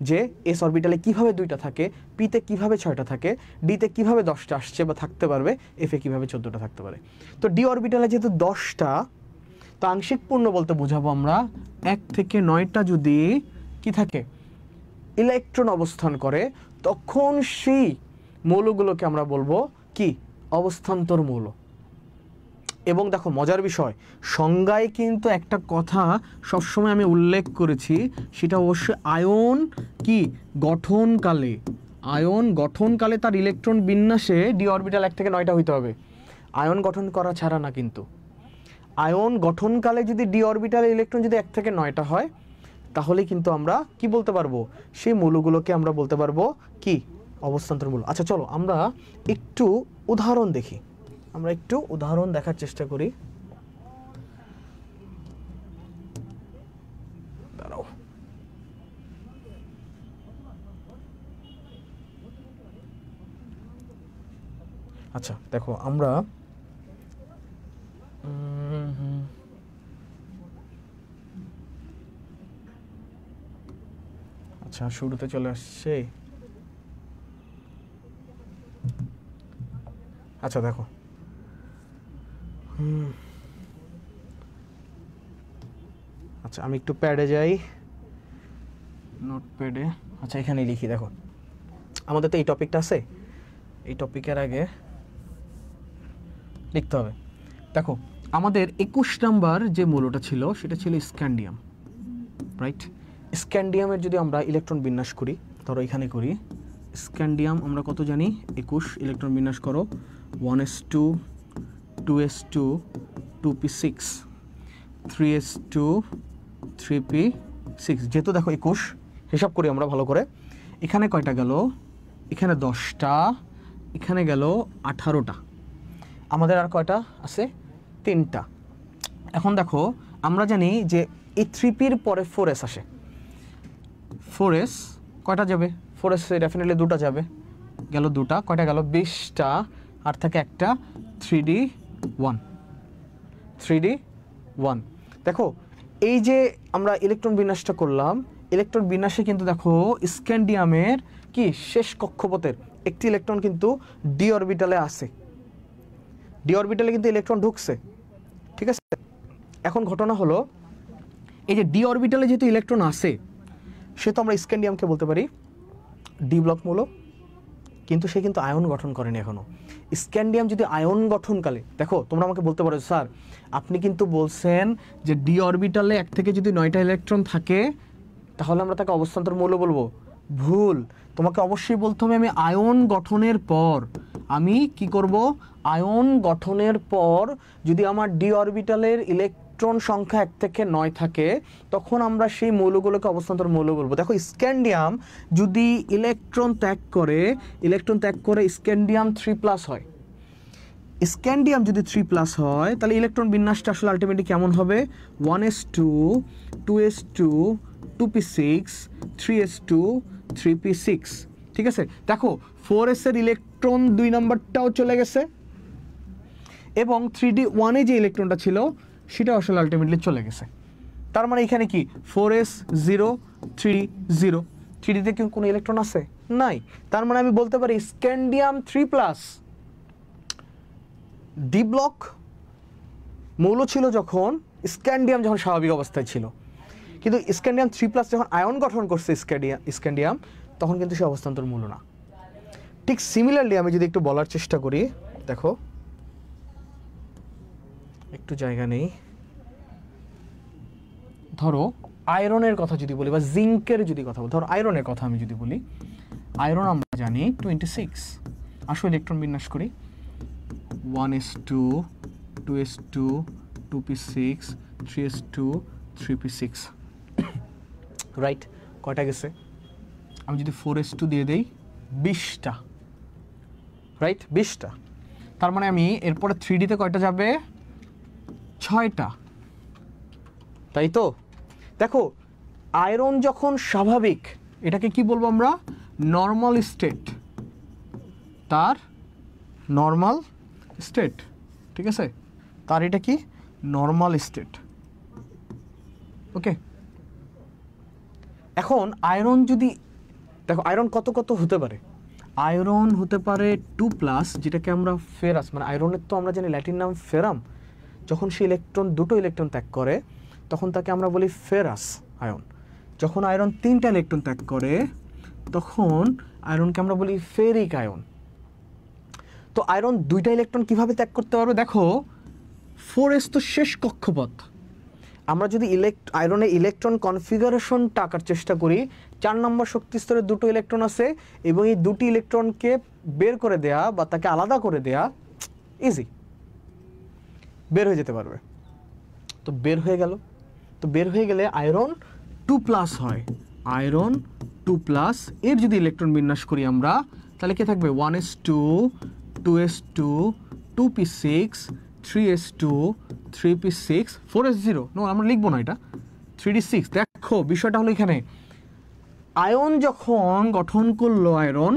Speaker 1: যে এস অরবিটালে কীভাবে 2টা থাকে, পিতে কীভাবে 6টা থাকে, ডিতে কীভাবে 10টা আসছে বা থাকতে পারবে, এফে কীভাবে 14টা থাকতে পারে। তো ডি অরবিটালে যেহেতু 10টা, তো আংশিক পূর্ণ বলতে বোঝাবো আমরা 1 থেকে 9টা যদি কি থাকে ইলেকট্রন অবস্থান করে, তখন সেই মৌলগুলোকে আমরা বলবো কি অবস্থান্তর মৌল। এবং দেখো মজার বিষয়, সংজ্ঞায় কিন্তু একটা কথা সবসময় আমি উল্লেখ করেছি, সেটা অবশ্যই আয়ন কি গঠনকালে, আয়ন গঠনকালে তার ইলেকট্রন বিন্যাসে ডি অরবিটাল 1 থেকে 9টা হইতে হবে, আয়ন গঠন করা ছাড়া না। কিন্তু আয়ন গঠনকালে যদি ডি অরবিটালে ইলেকট্রন যদি 1 থেকে 9টা হয়, তাহলে কিন্তু আমরা কি বলতে পারবো, সেই মৌলগুলোকে আমরা বলতে পারবো কি অবস্থান্তর মৌল। আচ্ছা চলো আমরা একটু উদাহরণ দেখি, আমরা একটু উদাহরণ দেখার চেষ্টা করি। দাঁড়াও, আচ্ছা দেখো আমরা আচ্ছা শুরুতে চলে আসছে। আচ্ছা দেখো আচ্ছা আমি একটু প্যাডে যাই, নোটপ্যাডে। আচ্ছা এখানেই লিখি। দেখো আমাদের তো এই টপিকটা আছে, এই টপিকের আগে লিখতে হবে। দেখো আমাদের 21 নাম্বার যে মৌলটা ছিল সেটা ছিল স্ক্যান্ডিয়াম, রাইট? স্ক্যান্ডিয়ামের যদি আমরা ইলেকট্রন বিন্যাস করি, ধরো এখানে করি স্ক্যান্ডিয়াম, আমরা কত জানি 21 ইলেকট্রন বিন্যাস করো 1s2 2s2 2p6 3s2 3p6, যেহেতু দেখো 21 হিসাব করি আমরা ভালো করে, এখানে কয়টা গেল, এখানে 10টা, এখানে গেল 18টা, আমাদের আর কয়টা আছে 3টা। এখন দেখো আমরা জানি যে এই 3pর পরে 4s আসে, 4s কয়টা যাবে, 4s ডেফিনেটলি 2টা যাবে, গেল 2টা, কয়টা গেল 20টা, আর থাকে একটা 3d1, 3d1। দেখো এই যে আমরা ইলেকট্রন বিন্যাসটা করলাম, ইলেকট্রন বিন্যাসে কিন্তু দেখো স্ক্যান্ডিয়ামের কি শেষ কক্ষপথের একটি ইলেকট্রন কিন্তু ডি অরবিটালে আছে, ডি অরবিটালে কিন্তু ইলেকট্রন ঢুকছে, ঠিক আছে। এখন ঘটনা হলো এই যে ডি অরবিটালে যেহেতু ইলেকট্রন আছে, সে তো আমরা স্ক্যান্ডিয়ামকে বলতে পারি ডি ব্লক মৌল, কিন্তু সে কিন্তু আয়ন গঠন করেনি এখনো। স্ক্যান্ডিয়াম যদি আয়ন গঠনকালে, দেখো তোমরা আমাকে বলতে পারো স্যার আপনি কিন্তু বলছেন যে ডি অরবিটালে 1 থেকে যদি 9টা ইলেকট্রন থাকে তাহলে আমরা তাকে অবস্থান্তর মৌল বলবো। ভুল, তোমাকে অবশ্যই বলতে হবে আমি আয়ন গঠনের পর, আমি কি করব, আয়ন গঠনের পর যদি আমার ডি অরবিটালের ইলেকট্রন সংখ্যা 1 থেকে 9 থাকে, তখন আমরা সেই মৌলগুলোকে অবস্থান্তর মৌল বলবো। দেখো স্ক্যান্ডিয়াম যদি ইলেকট্রন ত্যাগ করে স্ক্যান্ডিয়াম 3+ হয়, স্ক্যান্ডিয়াম যদি 3+ হয়, তাহলে ইলেকট্রন বিন্যাসটা আসলে আলটিমেটলি কেমন হবে, 1s2 2s2 2p6 3s2 3p6, ঠিক আছে। দেখো 4s এর ইলেকট্রন 2 নম্বরটাও চলে গেছে, এবং 3d1 এ যে ইলেকট্রনটা ছিল সেটা আসলে আলটিমেটলি চলে গেছে। তার মানে এখানে কি 4s 0 3 0, 3d তে কি কোনো ইলেকট্রন আছে, নাই। তার মানে আমি বলতে পারি স্ক্যান্ডিয়াম 3+ ডি ব্লক মৌল ছিল যখন স্ক্যান্ডিয়াম যখন স্বাভাবিক অবস্থায় ছিল, কিন্তু স্ক্যান্ডিয়াম 3+ যখন আয়ন গঠন করছে স্ক্যান্ডিয়াম, তখন কিন্তু সে অবস্থান্তর মৌল না। ঠিক সিমিলারলি আমি যদি একটু বলার চেষ্টা করি, দেখো একটু জায়গা নেই, ধরো আয়রনের কথা যদি বলি বা জিঙ্কের যদি কথা বলি, ধরো আয়রনের কথা আমি যদি বলি, আয়রন আমরা জানি 26, আসো ইলেকট্রন বিন্যাস করি 1s2 2s2 2p6 3s2 3p6, right. কয়টা গেছে, আমি যদি 4s2 দিয়ে দেই 20টা, রাইট 20টা। তার মানে আমি এরপরে 3d তে কয়টা যাবে, 6টা, তাই তো। দেখো আয়রন যখন স্বাভাবিক, এটাকে কি বলবো আমরা, নর্মাল স্টেট, তার নর্মাল স্টেট, ঠিক আছে, তার এটা কি নর্মাল স্টেট, ওকে। এখন আয়রন যদি দেখো আয়রন কত কত হতে পারে, আয়রন হতে পারে 2+, যেটাকে আমরা ফেরাস, মানে আয়রনের তো আমরা জানি ল্যাটিন নাম ফেরাম। যখন সে দুটো ইলেকট্রন ত্যাগ করে তখন তাকে আমরা বলি ফেরাস আয়ন। যখন আয়রন 3টা ইলেকট্রন ত্যাগ করে তখন আয়রনকে আমরা বলি ফেরিক আয়ন। তো আয়রন 2টা ইলেকট্রন কিভাবে ত্যাগ করতে পারবে? দেখো 4s তো শেষ কক্ষপথ। আমরা যদি আয়রনের ইলেকট্রন কনফিগারেশনটা আঁকার চেষ্টা করি, 4 নম্বর শক্তি স্তরে 2টো ইলেকট্রন আছে এবং এই 2টি ইলেকট্রনকে বের করে দেয়া বা তাকে আলাদা করে দেয়া ইজি, বের হয়ে যেতে পারবে। তো বের হয়ে গেল, তো বের হয়ে গেলে আয়রন 2+ হয়, আয়রন 2+। এর যদি ইলেকট্রন বিন্যাস করি আমরা, তাহলে কি থাকবে? 1s2 2s2 2p6 3s2 3p6 4s0। No, আমরা লিখবো না এটা, 3d6। দেখো বিষয়টা হলো এখানে আয়ন যখন গঠন করলো আয়রন,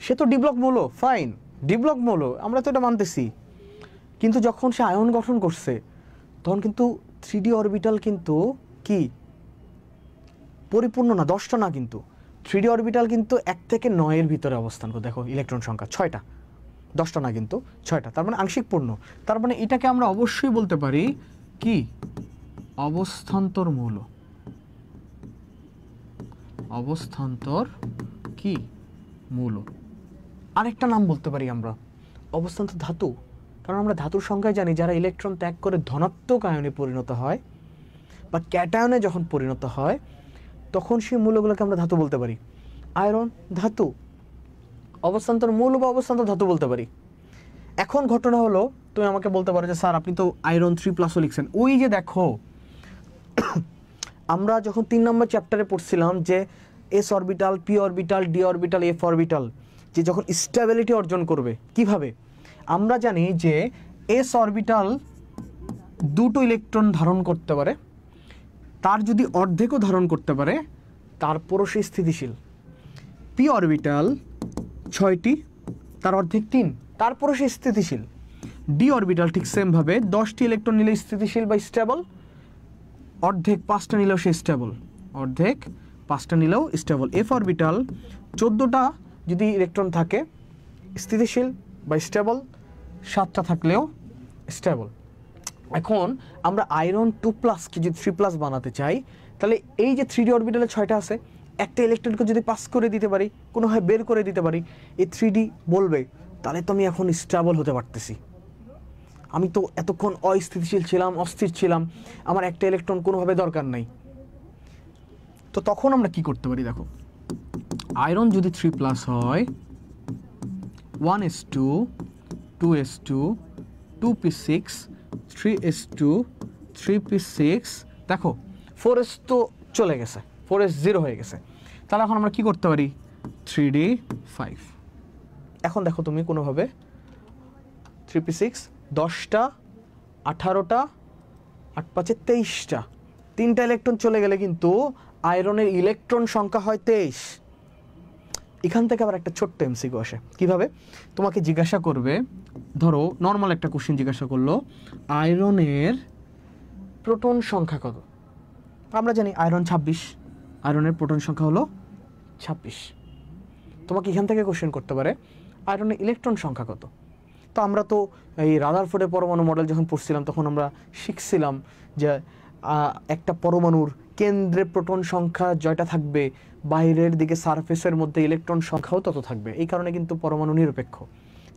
Speaker 1: সে তো ডিব্লক মৌল, ফাইন, ডিব্লক মৌল, আমরা তো এটা মানতেছি। কিন্তু যখন সে আয়ন গঠন করছে তখন কিন্তু 3d অরবিটাল কিন্তু কি পরিপূর্ণ না, 10টা না, কিন্তু 3d অরবিটাল কিন্তু 1 থেকে 9 এর ভিতরে অবস্থান করে। দেখো ইলেকট্রন সংখ্যা 6টা, 10টা না কিন্তু 6টা, তার মানে আংশিক পূর্ণ। তার মানে এটাকে আমরা অবশ্যই বলতে পারি কি অবস্থান্তর মৌল, অবস্থান্তর কি মৌল। আরেকটা নাম বলতে পারি আমরা অবস্থান্তর ধাতু, কারণ আমরা ধাতুর সংখ্যায় জানি যারা ইলেকট্রন ত্যাগ করে ধনাত্মক আয়নে পরিণত হয় বা ক্যাটায়নে যখন পরিণত হয় তখন সেই মৌলগুলোকে আমরা ধাতু বলতে পারি। আয়রন ধাতু, অবস্থান্তর মৌল বা অবস্থান্তর ধাতু বলতে পারি। এখন ঘটনা হলো তুমি আমাকে বলতে পারো যে স্যার আপনি তো আয়রন 3+ লিখছেন। ওই যে দেখো আমরা যখন 3 নম্বর চ্যাপ্টারে পড়ছিলাম যে S orbital, P orbital, D orbital, F orbital যে যখন স্টেবিলিটি অর্জন করবে কিভাবে, আমরা জানি যে এস অরবিটাল 2টো ইলেকট্রন ধারণ করতে পারে, তার যদি অর্ধেকও ধারণ করতে পারে তারপরও সে স্থিতিশীল। পি অরবিটাল 6টি, তার অর্ধেক 3, তারপরও সে স্থিতিশীল। ডি অরবিটাল ঠিক সেমভাবে 10টি ইলেকট্রন নিলে স্থিতিশীল বা স্টেবল, অর্ধেক 5টা নিলেও সে স্টেবল, অর্ধেক 5টা নিলেও স্টেবল। এফ অরবিটাল 14টা যদি ইলেকট্রন থাকে স্থিতিশীল বা স্টেবল, 7টা থাকলেও স্টেবল। এখন আমরা আয়রন 2+ কি যদি 3+ বানাতে চাই, তাহলে এই যে 3d অরবিটালে 6টা আছে, একটা ইলেকট্রনকে যদি পাস করে দিতে পারি, কোনোভাবে বের করে দিতে পারি, এই 3d বলবে তাহলে তো আমি এখন স্টেবল হতে পারতেছি। আমি তো এতক্ষণ অস্থিতিশীল ছিলাম, অস্থির ছিলাম, আমার একটা ইলেকট্রন কোনোভাবে দরকার নাই। তো তখন আমরা কি করতে পারি? দেখো আয়রন যদি 3+ হয়, 1s2 2s2 2p6 3s2 3p6, দেখো 4s তো চলে গেছে, 4s 0 হয়ে গেছে। তাহলে এখন আমরা কি করতে পারি? 3d5। এখন দেখো তুমি কোনোভাবে 3p6 10টা 18টা 8 5 23টা, 3টা ইলেকট্রন চলে গেলে কিন্তু আয়রনের ইলেকট্রন সংখ্যা হয় 23। এখান থেকে আবার একটা ছোট্ট এমসিকিউ আসে। কিভাবে? তোমাকে জিজ্ঞাসা করবে, ধরো নর্মাল একটা কোশ্চেন জিজ্ঞাসা করলো, আয়রনের প্রোটন সংখ্যা কত? আমরা জানি আয়রন 26, আয়রনের প্রোটন সংখ্যা হলো 26। তোমাকে এখান থেকে কোশ্চেন করতে পারে আয়রনের ইলেকট্রন সংখ্যা কত? তো আমরা তো এই রাদারফোর্ডের পরমাণু মডেল যখন পড়ছিলাম তখন আমরা শিখছিলাম যে একটা পরমাণুর কেন্দ্রে প্রোটন সংখ্যা জয়টা থাকবে, বাইরের দিকে সারফেসের মধ্যে ইলেকট্রন সংখ্যাও তত থাকবে। এই কারণে কিন্তু পরমাণু নিরপেক্ষ,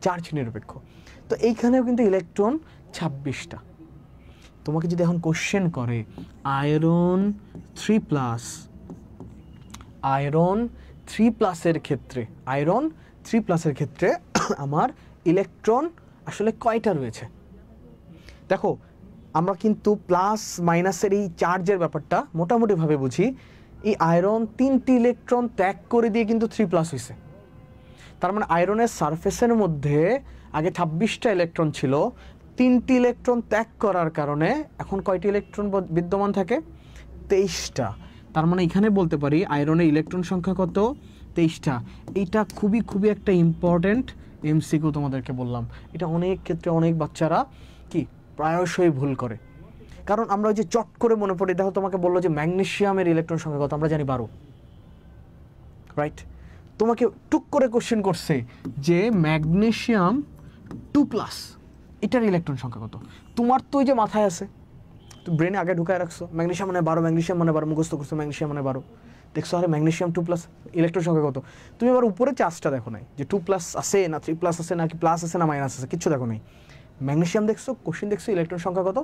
Speaker 1: চার্জ নিরপেক্ষ। তো এইখানেও কিন্তু ইলেকট্রন 26টা। তোমাকে যদি এখন কোশ্চেন করে আয়রন 3+, আয়রন 3+ এর ক্ষেত্রে, আয়রন 3+ এর ক্ষেত্রে আমার ইলেকট্রন আসলে কয়টা রয়েছে? দেখো আমরা কিন্তু প্লাস মাইনাসের এই চার্জের ব্যাপারটা মোটামুটিভাবে বুঝি। এই আয়রন 3টি ইলেকট্রন ত্যাগ করে দিয়ে কিন্তু 3+ হয়েছে। তার মানে আয়রনের সারফেসের মধ্যে আগে 26টা ইলেকট্রন ছিল, 3টি ইলেকট্রন ত্যাগ করার কারণে এখন কয়টি ইলেকট্রন বিদ্যমান থাকে? 23টা। তার মানে এখানে বলতে পারি আয়রনের ইলেকট্রন সংখ্যা কত? 23টা। এইটা খুবই একটা ইম্পর্টেন্ট এমসিকিউ তোমাদেরকে বললাম। এটা অনেক ক্ষেত্রে অনেক বাচ্চারা কি প্রায়শই ভুল করে, কারণ আমরা ওই যে চট করে মনে পড়ে, দেখো তোমাকে বললো যে ম্যাগনেসিয়ামের ইলেকট্রন সংখ্যা কত, আমরা জানি 12, রাইট? তোমাকে টুক করে কোশ্চেন করছে যে ম্যাগনেসিয়াম 2+, এটার ইলেকট্রন সংখ্যা কত? তোমার তো ওই যে মাথায় আছে, তুমি ব্রেনে আগে ঢুকায় রাখছো ম্যাগনেসিয়াম মানে 12, ম্যাগনেসিয়াম মানে 12, মুখস্থ করছো ম্যাগনেসিয়াম মানে 12, দেখছো আরে ম্যাগনেসিয়াম 2+, ইলেকট্রন সংখ্যা কত? তুমি আবার উপরে চার্জটা দেখো নাই যে 2+ আছে না 3+ আছে নাকি প্লাস আছে না মাইনাস আছে, কিচ্ছু দেখো নাই। ম্যাগনেসিয়াম দেখছো, কোশ্চেন দেখছো, ইলেকট্রন সংখ্যা কত?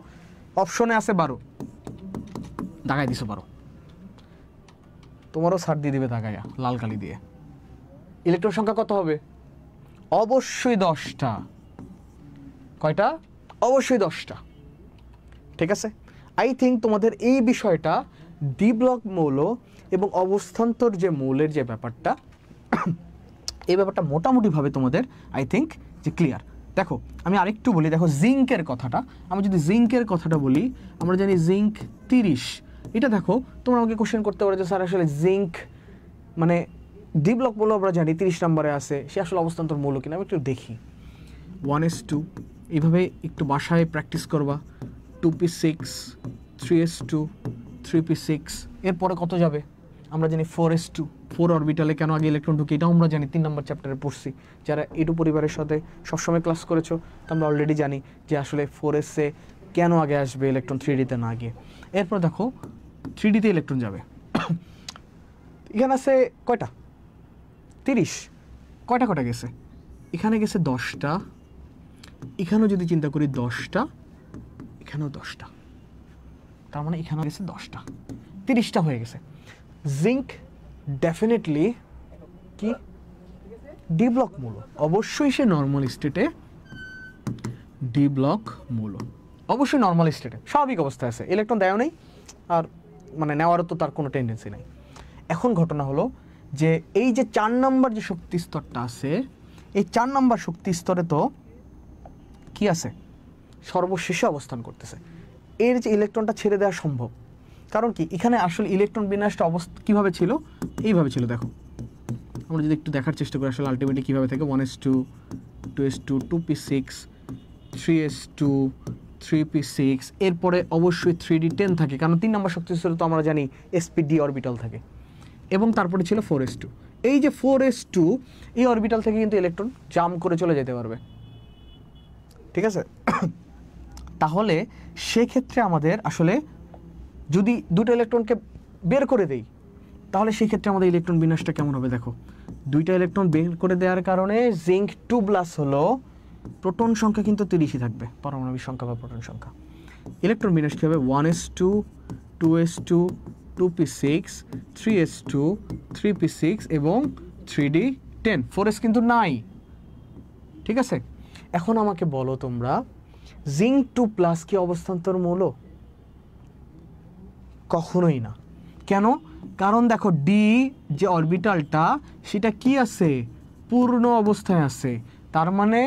Speaker 1: অপশনে আছে 12, দাগাই দিছো 12, তোমারও ছাড় দিয়ে দিবে দাগাইয়া লাল কালি দিয়ে। ইলেকট্রন সংখ্যা কত হবে? অবশ্যই 10টা। কয়টা? অবশ্যই 10টা। ঠিক আছে, আই থিঙ্ক তোমাদের এই বিষয়টা ডি ব্লক মৌল এবং অবস্থান্তর যে মৌলের যে ব্যাপারটা, এই ব্যাপারটা মোটামুটিভাবে তোমাদের আই থিঙ্ক যে ক্লিয়ার। দেখো আমি আরেকটু বলি, দেখো জিঙ্কের কথাটা, আমি যদি জিঙ্কের কথাটা বলি, আমরা জানি জিঙ্ক 30, এটা দেখো তোমরা আমাকে কোশ্চেন করতে পারো যে স্যার আসলে জিঙ্ক মানে ডি ব্লক মৌল আমরা জানি 30 নম্বরে আছে, সে আসলে অবস্থান্তর মৌল কিনা আমি একটু দেখি। 1s2, এইভাবে একটু বাসায় প্র্যাকটিস করবা। 2p6, 3s2, 3p6, এরপরে কত যাবে? আমরা জানি 4s2, 4 অরবিটালে কেন আগে ইলেকট্রন ঢুকে, এটাও আমরা জানি 3 নম্বর চ্যাপ্টারে পড়ছি। যারা এটু পরিবারের সাথে সবসময় ক্লাস করেছো তো আমরা অলরেডি জানি যে আসলে 4s-এ কেন আগে আসবে ইলেকট্রন 3d-তে না গিয়ে। এরপর দেখো 3d-তে ইলেকট্রন যাবে, এখানে আছে কয়টা? 30, কয়টা কয়টা গেছে? এখানে গেছে 10টা, এখানেও যদি চিন্তা করি 10টা, এখানেও 10টা, তার মানে এখানেও গেছে 10টা, 30টা হয়ে গেছে। জিঙ্ক ডেফিনেটলি কি ডি ব্লক মৌল, অবশ্যই সে নর্মাল স্টেটে ডি ব্লক মৌল, অবশ্যই নর্মাল স্টেটে স্বাভাবিক অবস্থায় আছে, ইলেকট্রন দেয়ও নেই আর মানে নেওয়ারও তো তার কোনো টেন্ডেন্সি নাই। এখন ঘটনা হলো যে এই যে 4 নম্বর যে শক্তি স্তরটা আছে, এই 4 নম্বর শক্তি স্তরে তো কি আছে? সর্বশেষে অবস্থান করতেছে। এর যে ইলেকট্রনটা ছেড়ে দেওয়া সম্ভব, কারণ কি এখানে আসলে ইলেকট্রন বিন্যাসটা কীভাবে ছিল? এইভাবে ছিল। দেখো আমরা যদি একটু দেখার চেষ্টা করি আসলে আলটিমেটলি কীভাবে থাকে। 1s2, 2s2, 2p6, 3s2, 3p6, এরপরে অবশ্যই 3d10 থাকে, কারণ 3 নম্বর শক্তি স্তরে তো আমরা জানি sp_d অরবিটাল থাকে, এবং তারপরে ছিল 4s2। এই যে 4s2 এই অরবিটাল থেকে কিন্তু ইলেকট্রন জাম্প করে চলে যেতে পারবে, ঠিক আছে? তাহলে সেক্ষেত্রে আমাদের আসলে যদি দুটো ইলেকট্রনকে বের করে দেই, তাহলে সেই ক্ষেত্রে আমাদের ইলেকট্রন বিন্যাসটা কেমন হবে? দেখো দুইটা ইলেকট্রন বের করে দেওয়ার কারণে জিঙ্ক 2+ হলো, প্রোটন সংখ্যা কিন্তু 30ই থাকবে, পারমাণবিক সংখ্যা বা প্রোটন সংখ্যা। ইলেকট্রন বিন্যাস কী হবে? 1s2, 2s2, 2p6, 3s2, 3p6 এবং 3d10, 4s কিন্তু নাই, ঠিক আছে? এখন আমাকে বলো তোমরা, জিঙ্ক 2+ কি অবস্থান্তর মৌল? কখনোই না। কেন? কারণ দেখো ডি যে অরবিটালটা সেটা কি আছে? পূর্ণ অবস্থায় আছে। তার মানে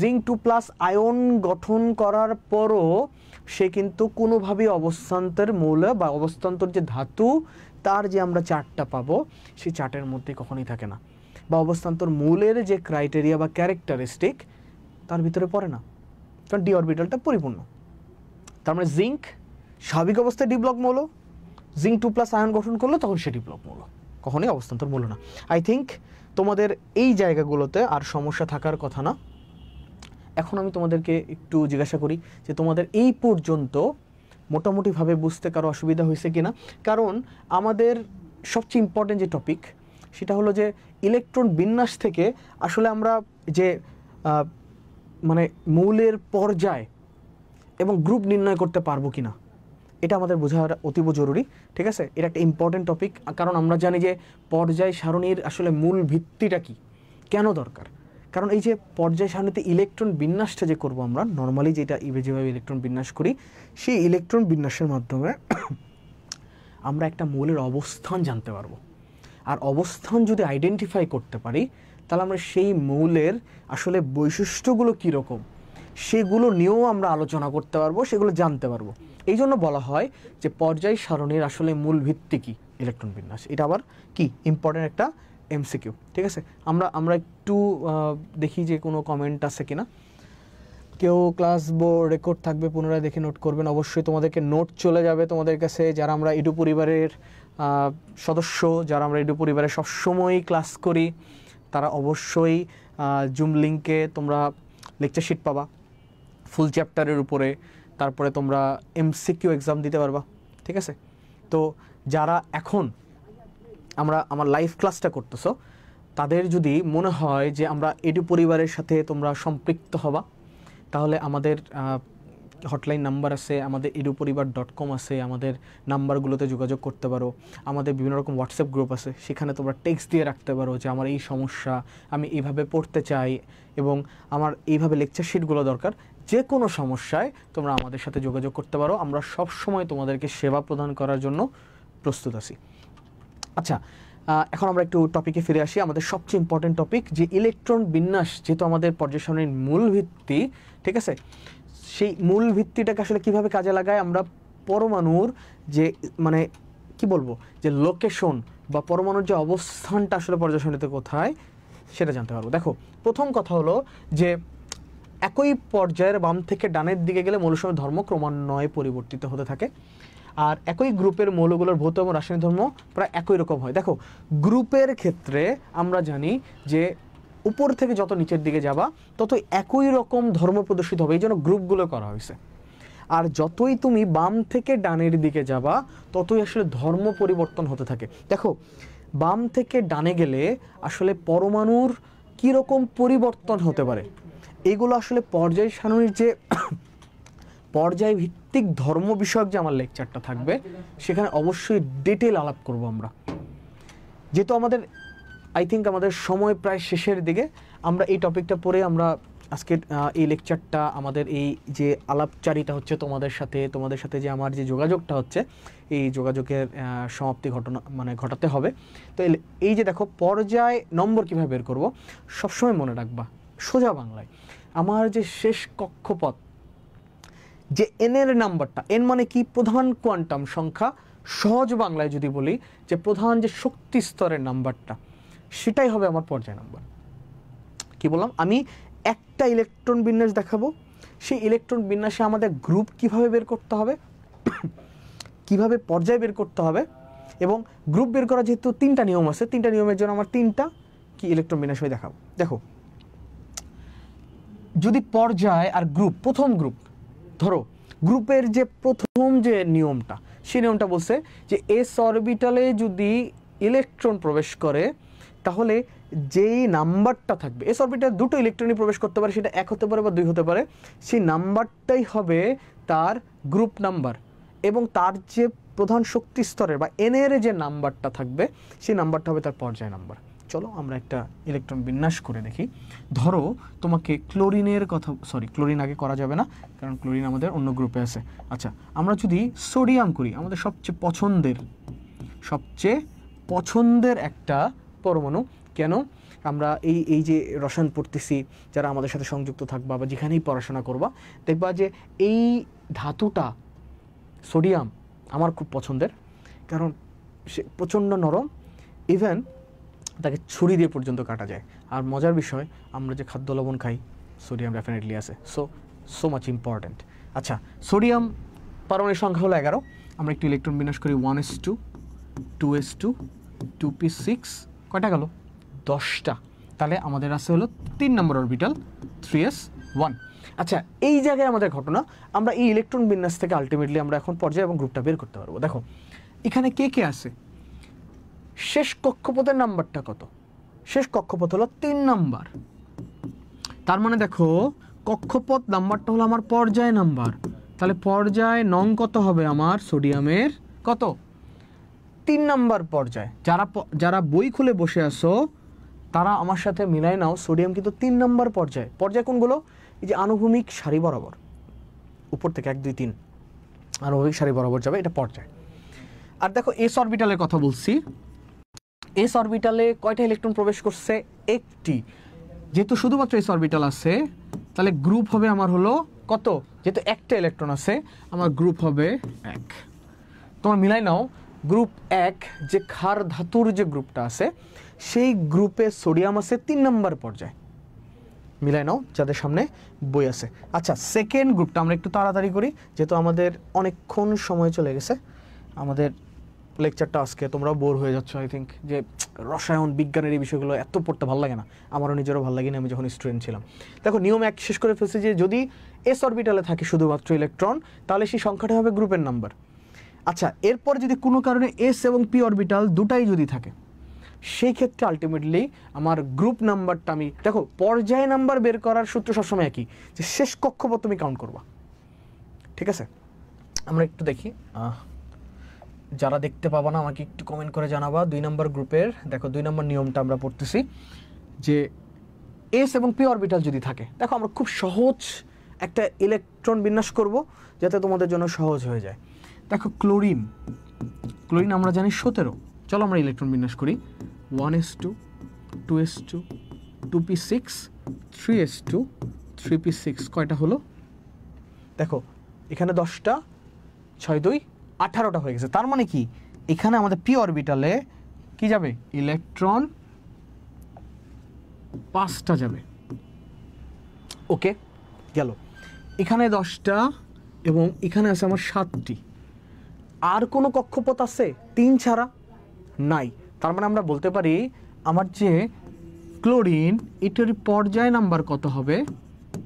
Speaker 1: জিঙ্ক 2+ আয়ন গঠন করার পরও সে কিন্তু কোনোভাবেই অবস্থান্তর মৌল বা অবস্থান্তর যে ধাতু তার যে আমরা চার্টটা পাবো সেই চার্টের মধ্যে কখনোই থাকে না, বা অবস্থান্তর মৌলের যে ক্রাইটেরিয়া বা ক্যারেক্টারিস্টিক তার ভিতরে পড়ে না, কারণ ডি অরবিটালটা পরিপূর্ণ। তার মানে জিঙ্ক স্বাভাবিক অবস্থায় ডি ব্লক মৌল, জিঙ্ক 2+ আয়ন গঠন করলো তখন সে ডি ব্লক মৌল, কখনোই অবস্থান্তর মৌল না। আই থিঙ্ক তোমাদের এই জায়গাগুলোতে আর সমস্যা থাকার কথা না। এখন আমি তোমাদেরকে একটু জিজ্ঞাসা করি যে তোমাদের এই পর্যন্ত মোটামুটিভাবে বুঝতে কারো অসুবিধা হয়েছে কিনা? কারণ আমাদের সবচেয়ে ইম্পর্টেন্ট যে টপিক সেটা হলো যে ইলেকট্রন বিন্যাস থেকে আসলে আমরা যে মানে মৌলের পর্যায় এবং গ্রুপ নির্ণয় করতে পারবো কিনা এটা আমাদের বোঝার অতীব জরুরি, ঠিক আছে? এটা একটা ইম্পর্টেন্ট টপিক, কারণ আমরা জানি যে পর্যায় সারণীর আসলে মূল ভিত্তিটা কি, কেন দরকার। কারণ এই যে পর্যায় সারণীতে ইলেকট্রন বিন্যাসটা যে করব আমরা নর্মালি যেটা যেভাবে ইলেকট্রন বিন্যাস করি, সেই ইলেকট্রন বিন্যাসের মাধ্যমে আমরা একটা মৌলের অবস্থান জানতে পারবো। আর অবস্থান যদি আইডেন্টিফাই করতে পারি তাহলে আমরা সেই মৌলের আসলে বৈশিষ্ট্যগুলো কীরকম সেগুলো নিয়েও আমরা আলোচনা করতে পারবো, সেগুলো জানতে পারবো। এই জন্য বলা হয় যে পর্যায় সারণীর আসলে মূল ভিত্তি কি? ইলেকট্রন বিন্যাস। এটা আবার কি ইম্পর্টেন্ট একটা এমসিকিউ, ঠিক আছে? আমরা একটু দেখি যে কোনো কমেন্ট আছে কিনা। কেউ ক্লাস রেকর্ড থাকবে পুনরায় দেখে নোট করবেন। অবশ্যই তোমাদেরকে নোট চলে যাবে তোমাদের কাছে, যারা আমরা ইডু পরিবারের সদস্য, যারা আমরা ইডু পরিবারে সবসময়ই ক্লাস করি, তারা অবশ্যই জুম লিঙ্কে তোমরা লেকচার শিট পাবা ফুল চ্যাপ্টারের উপরে, তারপরে তোমরা এমসিকিউ এক্সাম দিতে পারবা, ঠিক আছে? তো যারা এখন আমার লাইভ ক্লাসটা করতেছো, তাদের যদি মনে হয় যে আমরা ইডু পরিবারের সাথে তোমরা সম্পৃক্ত হবা, তাহলে আমাদের হটলাইন নাম্বার আছে, আমাদের eduporibar.com আছে, আমাদের নাম্বারগুলোতে যোগাযোগ করতে পারো। আমাদের বিভিন্ন রকম হোয়াটসঅ্যাপ গ্রুপ আছে, সেখানে তোমরা টেক্সট দিয়ে রাখতে পারো যে আমার এই সমস্যা, আমি এইভাবে পড়তে চাই এবং আমার এইভাবে লেকচার শিটগুলো দরকার। যে কোনো সমস্যায় তোমরা আমাদের সাথে যোগাযোগ করতে পারো, আমরা সব সময় তোমাদেরকে সেবা প্রদান করার জন্য প্রস্তুত আছি। আচ্ছা, এখন আমরা একটু টপিকে ফিরে আসি। আমাদের সবচেয়ে ইম্পর্টেন্ট টপিক যে ইলেকট্রন বিন্যাস, যেহেতু আমাদের পর্যায় সারণীর মূল ভিত্তি, ঠিক আছে? সেই মূল ভিত্তিটাকে আসলে কিভাবে কাজে লাগায় আমরা পরমাণুর যে মানে কি বলবো যে লোকেশন বা পরমাণুর যে অবস্থানটা আসলে পর্যায় সারণীতে কোথায় সেটা জানতে পারবো। দেখো, প্রথম কথা হলো যে একই পর্যায়ের বাম থেকে ডানের দিকে গেলে মৌলসমূহের ধর্ম ক্রমান্বয়ে পরিবর্তিত হতে থাকে, আর একই গ্রুপের মৌলগুলোর ভৌত এবং রাসায়নিক ধর্ম প্রায় একই রকম হয়। দেখো, গ্রুপের ক্ষেত্রে আমরা জানি যে উপর থেকে যত নিচের দিকে যাবা তত একই রকম ধর্ম প্রদর্শিত হবে, এই জন্য গ্রুপগুলো করা হয়েছে। আর যতই তুমি বাম থেকে ডানের দিকে যাবা ততই আসলে ধর্ম পরিবর্তন হতে থাকে। দেখো, বাম থেকে ডানে গেলে আসলে পরমাণুর কীরকম পরিবর্তন হতে পারে, এগুলো আসলে পর্যায় সারণীর যে পর্যায় ভিত্তিক ধর্ম বিষয়ক যে আমার লেকচারটা থাকবে সেখানে অবশ্যই ডিটেল আলাপ করব আমরা। যেহেতু আমাদের আই থিঙ্ক আমাদের সময় প্রায় শেষের দিকে, আমরা এই টপিকটা পড়ে আমরা আজকের এই লেকচারটা, আমাদের এই যে আলাপচারিতা হচ্ছে তোমাদের সাথে যে আমার যে যোগাযোগটা হচ্ছে, এই যোগাযোগের সমাপ্তি ঘটাতে হবে। তো এই যে দেখো, পর্যায় নম্বর কীভাবে বের করব সবসময় মনে রাখবা সোজা বাংলায়। আমার যে শেষ কক্ষপথ, যে এনের নাম্বারটা, এন মানে কি? প্রধান কোয়ান্টাম সংখ্যা। সহজ বাংলায় যদি বলি যে প্রধান যে শক্তি স্তরের নাম্বারটা, সেটাই হবে আমার পর্যায় নাম্বার। কি বললাম? আমি একটা ইলেকট্রন বিন্যাস দেখাবো, সেই ইলেকট্রন বিন্যাসে আমাদের গ্রুপ কিভাবে বের করতে হবে, কিভাবে পর্যায় বের করতে হবে, এবং গ্রুপ বের করা যেহেতু 3টা নিয়ম আছে, 3টা নিয়মের জন্য আমার 3টা কি ইলেকট্রন বিন্যাস আমি দেখাবো। দেখো, যদি পর্যায় আর গ্রুপ, প্রথম গ্রুপ ধরো, গ্রুপের যে প্রথম যে নিয়মটা, সেই নিয়মটা বলছে যে এস অরবিটালে যদি ইলেকট্রন প্রবেশ করে তাহলে যেই নাম্বারটা থাকবে, এস অরবিটালে দুটো ইলেকট্রনই প্রবেশ করতে পারে, সেটা 1 হতে পারে বা 2 হতে পারে, সেই নাম্বারটাই হবে তার গ্রুপ নাম্বার, এবং তার যে প্রধান শক্তি স্তরের বা এনের যে নাম্বারটা থাকবে সেই নাম্বারটা হবে তার পর্যায় নাম্বার। চলো আমরা একটা ইলেকট্রন বিন্যাস করে দেখি। ধরো তোমাকে ক্লোরিনের কথা, ক্লোরিন আগে করা যাবে না কারণ ক্লোরিন আমাদের অন্য গ্রুপে আছে। আচ্ছা, আমরা যদি সোডিয়াম করি, আমাদের সবচেয়ে পছন্দের একটা পরমাণু। কেন? আমরা এই যে রসায়ন পড়তেছি, যারা আমাদের সাথে সংযুক্ত থাকবা বা যেখানেই পড়াশোনা করবা, দেখবা যে এই ধাতুটা সোডিয়াম আমার খুব পছন্দের, কারণ সে প্রচণ্ড নরম, ইভেন তাকে ছুরি দিয়ে পর্যন্ত কাটা যায়। আর মজার বিষয়, আমরা যে খাদ্য লবণ খাই, সোডিয়াম ডেফিনেটলি আছে, সো মাচ ইম্পর্ট্যান্ট। আচ্ছা, সোডিয়াম পারমাণবিক সংখ্যা হলো 11। আমরা একটু ইলেকট্রন বিন্যাস করি, 1s2 2s2 2p6, কয়টা গেল? 10টা। তাহলে আমাদের আছে হলো 3 নম্বর অরবিটাল 3s1। আচ্ছা, এই জায়গায় আমাদের ঘটনা, আমরা এই ইলেকট্রন বিন্যাস থেকে আলটিমেটলি আমরা এখন পর্যায় এবং গ্রুপটা বের করতে পারবো। দেখো, এখানে কে আছে? শেষ কক্ষপথের নাম্বারটা কত? শেষ কক্ষপথ হলো 3 নাম্বার। তার মানে দেখো, কক্ষপথ নাম্বারটা হলো আমার পর্যায় নাম্বার। তাহলে পর্যায় নং কত হবে আমার সোডিয়ামের? কত? 3 নাম্বার পর্যায়। যারা বই খুলে বসে আছো তারা আমার সাথে মিলাই নাও, সোডিয়াম কিন্তু 3 নাম্বার পর্যায়। পর্যায় কোনগুলো? এই যে আনুভূমিক সারি বরাবর, উপর থেকে 1 2 3 আনুভূমিক সারি বরাবর যাবে, এটা পর্যায়। আর দেখো, এস অরবিটালের কথা বলছি, এস অরবিটালে কয়টা ইলেকট্রন প্রবেশ করছে? 1টি। যেহেতু শুধুমাত্র এস অরবিটাল আছে, তাহলে গ্রুপ হবে আমার হলো কত? যেহেতু একটা ইলেকট্রন আছে, আমার গ্রুপ হবে 1। তোমরা মিলাই নাও, গ্রুপ 1 যে ক্ষার ধাতুর যে গ্রুপটা আছে, সেই গ্রুপে সোডিয়াম আছে 3 নম্বর পর্যায়ে। মিলাই নাও যাদের সামনে বই আছে। আচ্ছা, সেকেন্ড গ্রুপটা আমরা একটু তাড়াতাড়ি করি, যেহেতু আমাদের অনেকক্ষণ সময় চলে গেছে। আমাদের লেকচারটা আজকে তোমরাও বোর হয়ে যাচ্ছ আই থিঙ্ক, যে রসায়ন বিজ্ঞানের এই বিষয়গুলো এত পড়তে ভালো লাগে না, আমারও নিজেরও ভালো লাগে না আমি যখন স্টুডেন্ট ছিলাম। দেখো নিয়ম এক শেষ করে ফেলছি যে যদি এস অরবিটালে থাকে শুধুমাত্র ইলেকট্রন, তাহলে সেই সংখ্যাটা হবে গ্রুপের নাম্বার। আচ্ছা, এরপর যদি কোনো কারণে এস এবং পি অরবিটাল দুটাই যদি থাকে, সেই ক্ষেত্রে আলটিমেটলি আমার গ্রুপ নাম্বারটা আমি, দেখো পর্যায় নাম্বার বের করার সূত্র সবসময় একই, যে শেষ কক্ষপথ তুমি কাউন্ট করবা। ঠিক আছে, আমরা একটু দেখি, যারা দেখতে পাবা না আমাকে একটু কমেন্ট করে জানাবা। 2 নম্বর গ্রুপের দেখো 2 নম্বর নিয়মটা আমরা পড়তেছি, যে এস এবং পি অরবিটাল যদি থাকে, দেখো আমরা খুব সহজ একটা ইলেকট্রন বিন্যাস করব যাতে তোমাদের জন্য সহজ হয়ে যায়। দেখো ক্লোরিন আমরা জানি 17। চলো আমরা ইলেকট্রন বিন্যাস করি। 1s2 2s2 2p6 3s2 3p6, কয়টা হলো দেখো, এখানে 10টা 6 2 18টা হয়ে গেছে। তার মানে কি এখানে আমাদের পি অরবিটালে কি যাবে, ইলেকট্রন 5টা যাবে। ওকে গেল, এখানে 10টা এবং এখানে আছে আমার 7টি। আর কোনো কক্ষপথ আছে 3 ছাড়া? নাই। তার মানে আমরা বলতে পারি আমার যে ক্লোরিন, এটির পর্যায় নাম্বার কত হবে,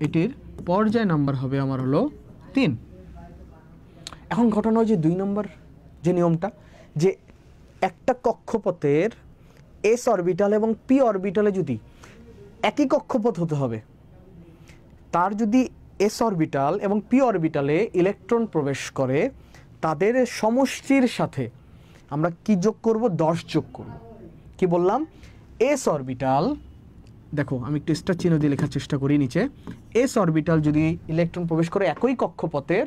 Speaker 1: এটির পর্যায় নাম্বার হবে আমার হলো 3। এখন ঘটনা হয় যে 2 নম্বর যে নিয়মটা, যে একটা কক্ষপথের এস অরবিটাল এবং পি অরবিটালে যদি একই কক্ষপথ হতে হবে, তার যদি এস অরবিটাল এবং পি অরবিটালে ইলেকট্রন প্রবেশ করে, তাদের সমষ্টির সাথে আমরা কি যোগ করব, 10 যোগ করব। কি বললাম, এস অরবিটাল, দেখো আমি একটু স্টার চিহ্ন দিয়ে লেখার চেষ্টা করি নিচে, এস অরবিটাল যদি ইলেকট্রন প্রবেশ করে একই কক্ষপথের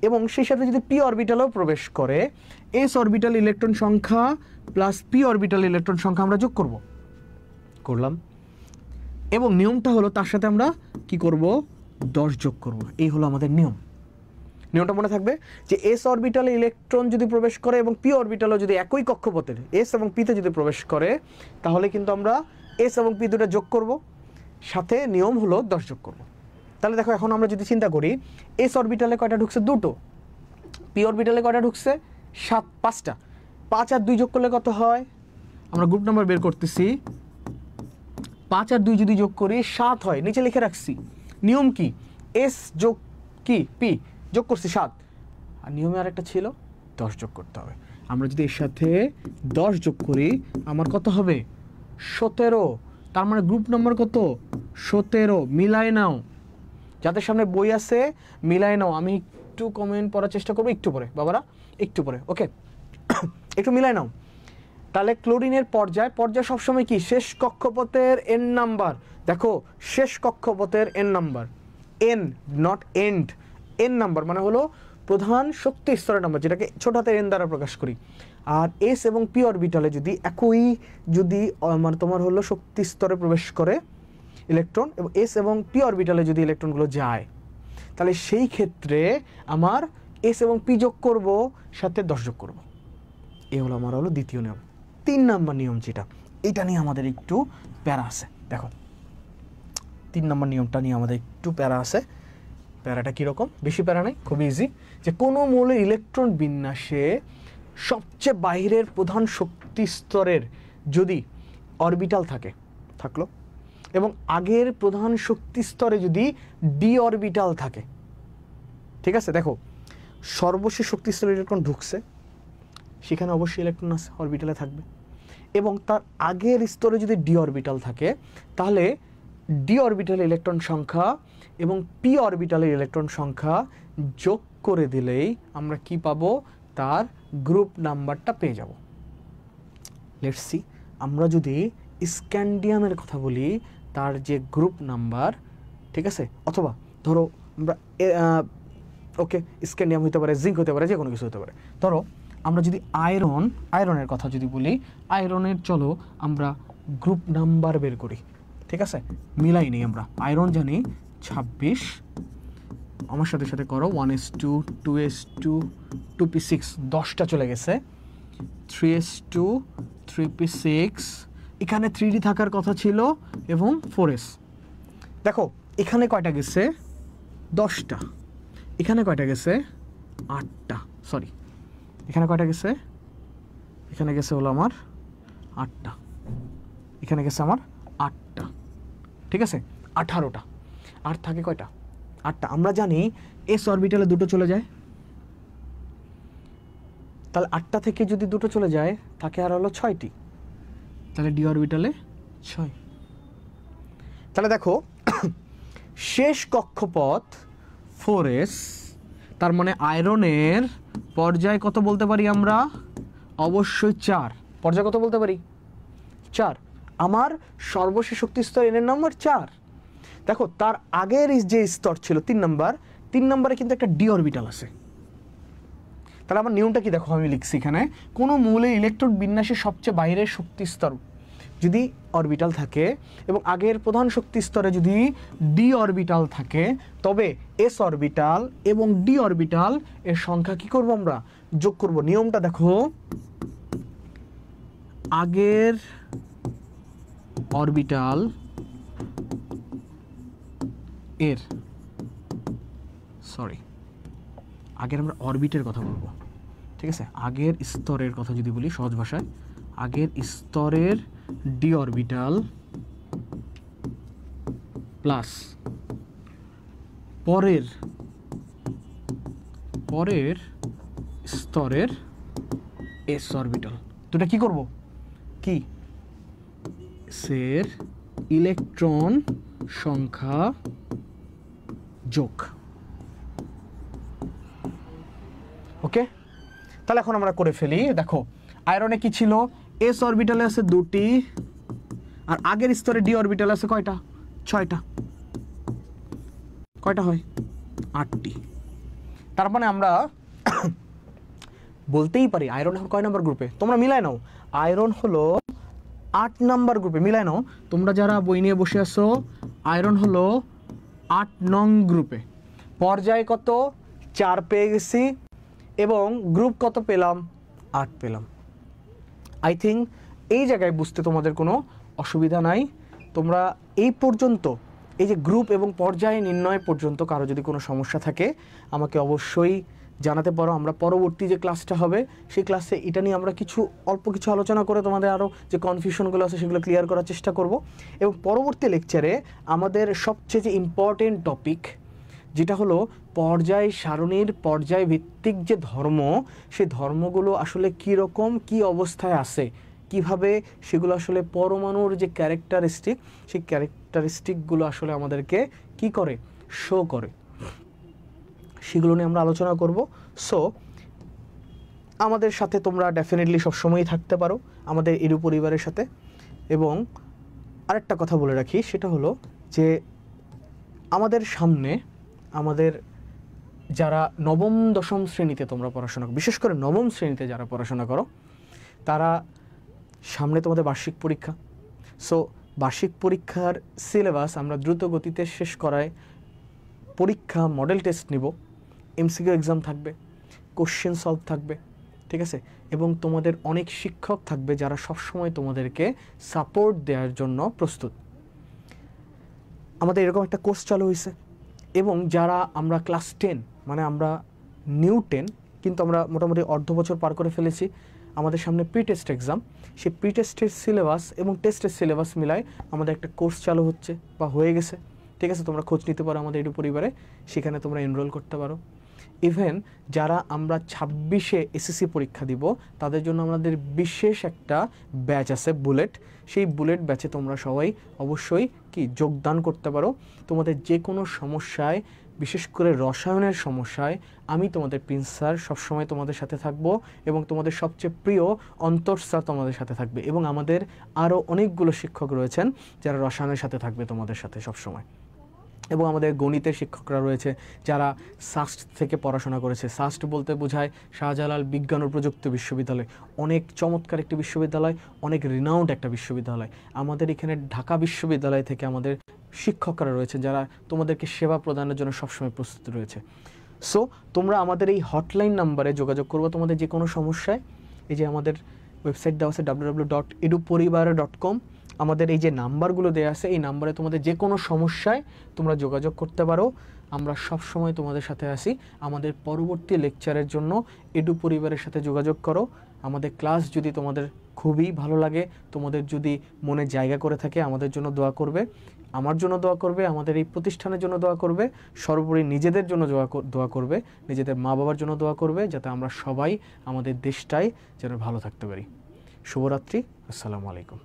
Speaker 1: এবং সেই সাথে যদি পি অরবিটালও প্রবেশ করে, এস অরবিটাল ইলেকট্রন সংখ্যা প্লাস পি অরবিটাল ইলেকট্রন সংখ্যা আমরা যোগ করলাম, এবং নিয়মটা হলো তার সাথে আমরা কি করব, 10 যোগ করব। এই হলো আমাদের নিয়মটা মনে থাকবে, যে এস অরবিটালে ইলেকট্রন যদি প্রবেশ করে এবং পি অরবিটালও যদি একই কক্ষপথের এস এবং পিতে যদি প্রবেশ করে, তাহলে কিন্তু আমরা এস এবং পি দুটো যোগ করব, সাথে নিয়ম হলো 10 যোগ করব। তাহলে দেখো এখন আমরা যদি চিন্তা করি, এস অরবিটালে কয়টা ঢুকছে, 2টো, পি অরবিটালে কয়টা ঢুকছে, 5টা। 5 আর 2 যোগ করলে কত হয়, আমরা গ্রুপ নাম্বার বের করতেছি, 5 আর 2 যদি যোগ করি 7 হয়, নিচে লিখে রাখছি। নিয়ম কি, এস যোগ কি পি যোগ করছি 7, আর নিয়মে আরেকটা ছিল 10 যোগ করতে হবে। আমরা যদি এর সাথে 10 যোগ করি আমার কত হবে, 17। তার মানে গ্রুপ নাম্বার কত, 17। মিলাই নাও, যাদের সামনে বই আছে মিলাই নাও। আমি একটু কমেন্ট পড়ার চেষ্টা করবো একটু পরে, বাবারা একটু পরে, ওকে একটু মিলাই নাও। তাহলে ক্লোরিনের পর্যায় সবসময় কি, শেষ কক্ষপথের এন নাম্বার। দেখো শেষ কক্ষপথের N number, N not and, N number মানে হলো প্রধান শক্তি স্তরের নাম্বার, যেটাকে ছোট হাতের এন দ্বারা প্রকাশ করি। আর এস এবং পি অরবিটালে যদি একই, যদি মানে তোমার হলো শক্তি স্তরে প্রবেশ করে ইলেকট্রন, এবং এস এবং পি অরবিটালে যদি ইলেকট্রনগুলো যায়, তাহলে সেই ক্ষেত্রে আমার এস এবং পি যোগ করব, সাথে 10 যোগ করব। এই হলো আমার হলো দ্বিতীয় নিয়ম। 3 নম্বর নিয়ম যেটা, এটা নিয়ে আমাদের একটু প্যারা আছে। দেখো 3 নম্বর নিয়মটা নিয়ে আমাদের একটু প্যারা আছে। প্যারাটা কীরকম, বেশি প্যারা নেই, খুব ইজি, যে কোনো মৌলের ইলেকট্রন বিন্যাসে সবচেয়ে বাইরের প্রধান শক্তি স্তরের যদি অরবিটাল থাকলো এবং আগের প্রধান শক্তি স্তরে যদি ডি অরবিটাল থাকে, ঠিক আছে, দেখো সর্বশেষ শক্তি স্তরে ইলেকট্রন ঢুকছে, সেখানে অবশ্যই ইলেকট্রন আছে, অরবিটালে থাকবে, এবং তার আগের স্তরে যদি ডি অরবিটাল থাকে, তাহলে ডি অরবিটালে ইলেকট্রন সংখ্যা এবং পি অরবিটালের ইলেকট্রন সংখ্যা যোগ করে দিলেই আমরা কি পাবো, তার গ্রুপ নাম্বারটা পেয়ে যাব। লেটস সি, আমরা যদি স্ক্যান্ডিয়ামের কথা বলি, তার যে গ্রুপ নাম্বার, ঠিক আছে, অথবা ধরো আমরা ওকে স্ক্যান্ডিয়াম হতে পারে, জিঙ্ক হতে পারে, যে কোনো কিছু হতে পারে। ধরো আমরা যদি আয়রনের কথা যদি বলি, আয়রনের চলো আমরা গ্রুপ নাম্বার বের করি, ঠিক আছে, মিলাই নেই আমরা। আয়রন জানি 26, আমার সাথে সাথে করো, 1s2 2s2 2p6, 10টা চলে গেছে, 3s2 3p6, এখানে 3d থাকার কথা ছিল এবং 4s, দেখো এখানে কয়টা গেছে 10টা, এখানে কয়টা গেছে 8টা, সরি এখানে কয়টা গেছে, এখানে গেছে হলো আমার 8টা, এখানে গেছে আমার 8টা, ঠিক আছে 18টা, আর থাকে কয়টা 8টা। আমরা জানি এস অরবিটালে দুটো চলে যায়, তাহলে 8টা থেকে যদি দুটো চলে যায় থাকে আর হলো 6টি, তাহলে ডি অরবিটালে 6। তাহলে দেখো শেষ কক্ষপথ 4s, তার মানে আয়রনের পর্যায় কত বলতে পারি আমরা, অবশ্যই 4। পর্যায় কত বলতে পারি 4। আমার সর্বশেষ শক্তি স্তর এর নম্বর 4। দেখো তার আগের যে স্তর ছিল 3 নম্বর, 3 নম্বরে কিন্তু একটা ডি অরবিটাল আছে। তাহলে আমার নিয়মটা কি দেখো, আমি লিখছি এখানে কোনো মৌলের ইলেকট্রন বিন্যাসের সবচেয়ে বাইরের শক্তি স্তর যদি অরবিটাল থাকে এবং আগের প্রধান শক্তি স্তরে যদি ডি অরবিটাল থাকে, তবে এস অরবিটাল এবং ডি অরবিটাল এর সংখ্যা কি করব আমরা, যোগ করব। নিয়মটা দেখো, আগের অরবিটাল এর, সরি আগের আমরা অরবিটের কথা বলবো, ঠিক আছে, আগের স্তরের কথা যদি বলি সহজ ভাষায়, আগের স্তরের ডি অরবিটাল প্লাস পরের স্তরের এস অরবিটাল, দুটা কি করব, কি এর ইলেকট্রন সংখ্যা যোগ। ওকে, তাহলে এখন আমরা করে ফেলি। দেখো আয়রনে কি ছিল, এস অরবিটালে আছে 2টি, আর আগের স্তরে ডি অরবিটালে আছে কয়টা, 6টা। কয়টা হয় 8টি। তার মানে আমরা বলতেই পারি আয়রন এখন কয় নম্বর গ্রুপে, তোমরা মিলাই নাও, আয়রন হলো 8 নম্বর গ্রুপে। মিলাই নাও তোমরা যারা বই নিয়ে বসে আছো, আয়রন হলো 8 নং গ্রুপে। পর্যায় কত 4 পেয়ে গেছি এবং গ্রুপ কত পেলাম, 8 পেলাম। আই থিঙ্ক এই জায়গায় বুঝতে তোমাদের কোনো অসুবিধা নাই। তোমরা এই পর্যন্ত, এই যে গ্রুপ এবং পর্যায় নির্ণয় পর্যন্ত কারো যদি কোনো সমস্যা থাকে আমাকে অবশ্যই জানাতে পারো। আমরা পরবর্তী যে ক্লাসটা হবে সেই ক্লাসে এটা নিয়ে আমরা অল্প কিছু আলোচনা করে তোমাদের আরও যে কনফিউশনগুলো আছে সেগুলো ক্লিয়ার করার চেষ্টা করব। এবং পরবর্তী লেকচারে আমাদের সবচেয়ে যে ইম্পর্টেন্ট টপিক, যেটা হলো পর্যায় সারণীর পর্যায় ভিত্তিক যে ধর্ম, সেই ধর্মগুলো আসলে কী রকম কী অবস্থায় আছে, কিভাবে সেগুলো আসলে পরমাণুর যে ক্যারেক্টারিস্টিক, সেই ক্যারেক্টারিস্টিকগুলো আসলে আমাদেরকে কি করে, শো করে, সেগুলো নিয়ে আমরা আলোচনা করব। সো আমাদের সাথে তোমরা ডেফিনেটলি সবসময়ই থাকতে পারো আমাদের এডু পরিবারের সাথে। এবং আরেকটা কথা বলে রাখি, সেটা হলো যে আমাদের সামনে আমাদের যারা নবম দশম শ্রেণীতে তোমরা পড়াশোনা করো, বিশেষ করে নবম শ্রেণীতে যারা পড়াশোনা করো, তারা সামনে তোমাদের বার্ষিক পরীক্ষা। সো বার্ষিক পরীক্ষার সিলেবাস আমরা দ্রুত গতিতে শেষ করায় পরীক্ষা মডেল টেস্ট নিব, এমসিকিউ এক্সাম থাকবে, কোশ্চেন সলভ থাকবে, ঠিক আছে, এবং তোমাদের অনেক শিক্ষক থাকবে যারা সবসময় তোমাদেরকে সাপোর্ট দেওয়ার জন্য প্রস্তুত। আমাদের এরকম একটা কোর্স চালু হয়েছে। এবং যারা আমরা ক্লাস 10, মানে আমরা নিউ 10, কিন্তু আমরা মোটামুটি অর্ধ বছর পার করে ফেলেছি, আমাদের সামনে প্রি টেস্ট এক্সাম, সেই প্রি টেস্টের সিলেবাস এবং টেস্টের সিলেবাস মিলায় আমাদের একটা কোর্স চালু হচ্ছে বা হয়ে গেছে, ঠিক আছে। তোমরা খোঁজ নিতে পারো আমাদের এডু পরিবারে, সেখানে তোমরা এনরোল করতে পারো। ইভেন যারা আমরা 26-এ এসএসসি পরীক্ষা দিব, তাদের জন্য আমাদের বিশেষ একটা ব্যাচ আছে বুলেট, সেই বুলেট ব্যাচে তোমরা সবাই অবশ্যই কি যোগদান করতে পারো। তোমাদের যে কোনো সমস্যায়, বিশেষ করে রসায়নের সমস্যায়, আমি তোমাদের প্রিন্স স্যার সবসময় তোমাদের সাথে থাকবো এবং তোমাদের সবচেয়ে প্রিয় অন্তর স্যার তোমাদের সাথে থাকবে। এবং আমাদের আরও অনেকগুলো শিক্ষক রয়েছেন যারা রসায়নের সাথে থাকবে তোমাদের সাথে সবসময়। এবং আমাদের গণিতের শিক্ষকরা রয়েছে যারা সাস্ট থেকে পড়াশোনা করেছে। সাস্ট বলতে বোঝায় শাহজালাল বিজ্ঞান ও প্রযুক্তি বিশ্ববিদ্যালয়, অনেক চমৎকার একটি বিশ্ববিদ্যালয়, অনেক রিনাউন্ড একটা বিশ্ববিদ্যালয়। আমাদের এখানে ঢাকা বিশ্ববিদ্যালয় থেকে আমাদের শিক্ষকরা রয়েছে যারা তোমাদেরকে সেবা প্রদানের জন্য সবসময় প্রস্তুত রয়েছে। সো তোমরা আমাদের এই হটলাইন নাম্বারে যোগাযোগ করবো তোমাদের যে কোনো সমস্যায়। এই যে আমাদের ওয়েবসাইট দেওয়া আছে www.eduporibar.com। আমাদের এই যে নাম্বারগুলো দেওয়া আছে এই নাম্বারে তোমাদের যে কোনো সমস্যায় তোমরা যোগাযোগ করতে পারো। আমরা সব সময় তোমাদের সাথে আছি। আমাদের পরবর্তী লেকচারের জন্য এডু পরিবারের সাথে যোগাযোগ করো। আমাদের ক্লাস যদি তোমাদের খুবই ভালো লাগে, তোমাদের যদি মনে জায়গা করে থাকে, আমাদের জন্য দোয়া করবে, আমার জন্য দোয়া করবে, আমাদের এই প্রতিষ্ঠানের জন্য দোয়া করবে, সর্বোপরি নিজেদের জন্য দোয়া করবে, নিজেদের মা বাবার জন্য দোয়া করবে, যাতে আমরা সবাই আমাদের দেশটাই যেন ভালো থাকতে পারি। শুভরাত্রি। আসসালামু আলাইকুম।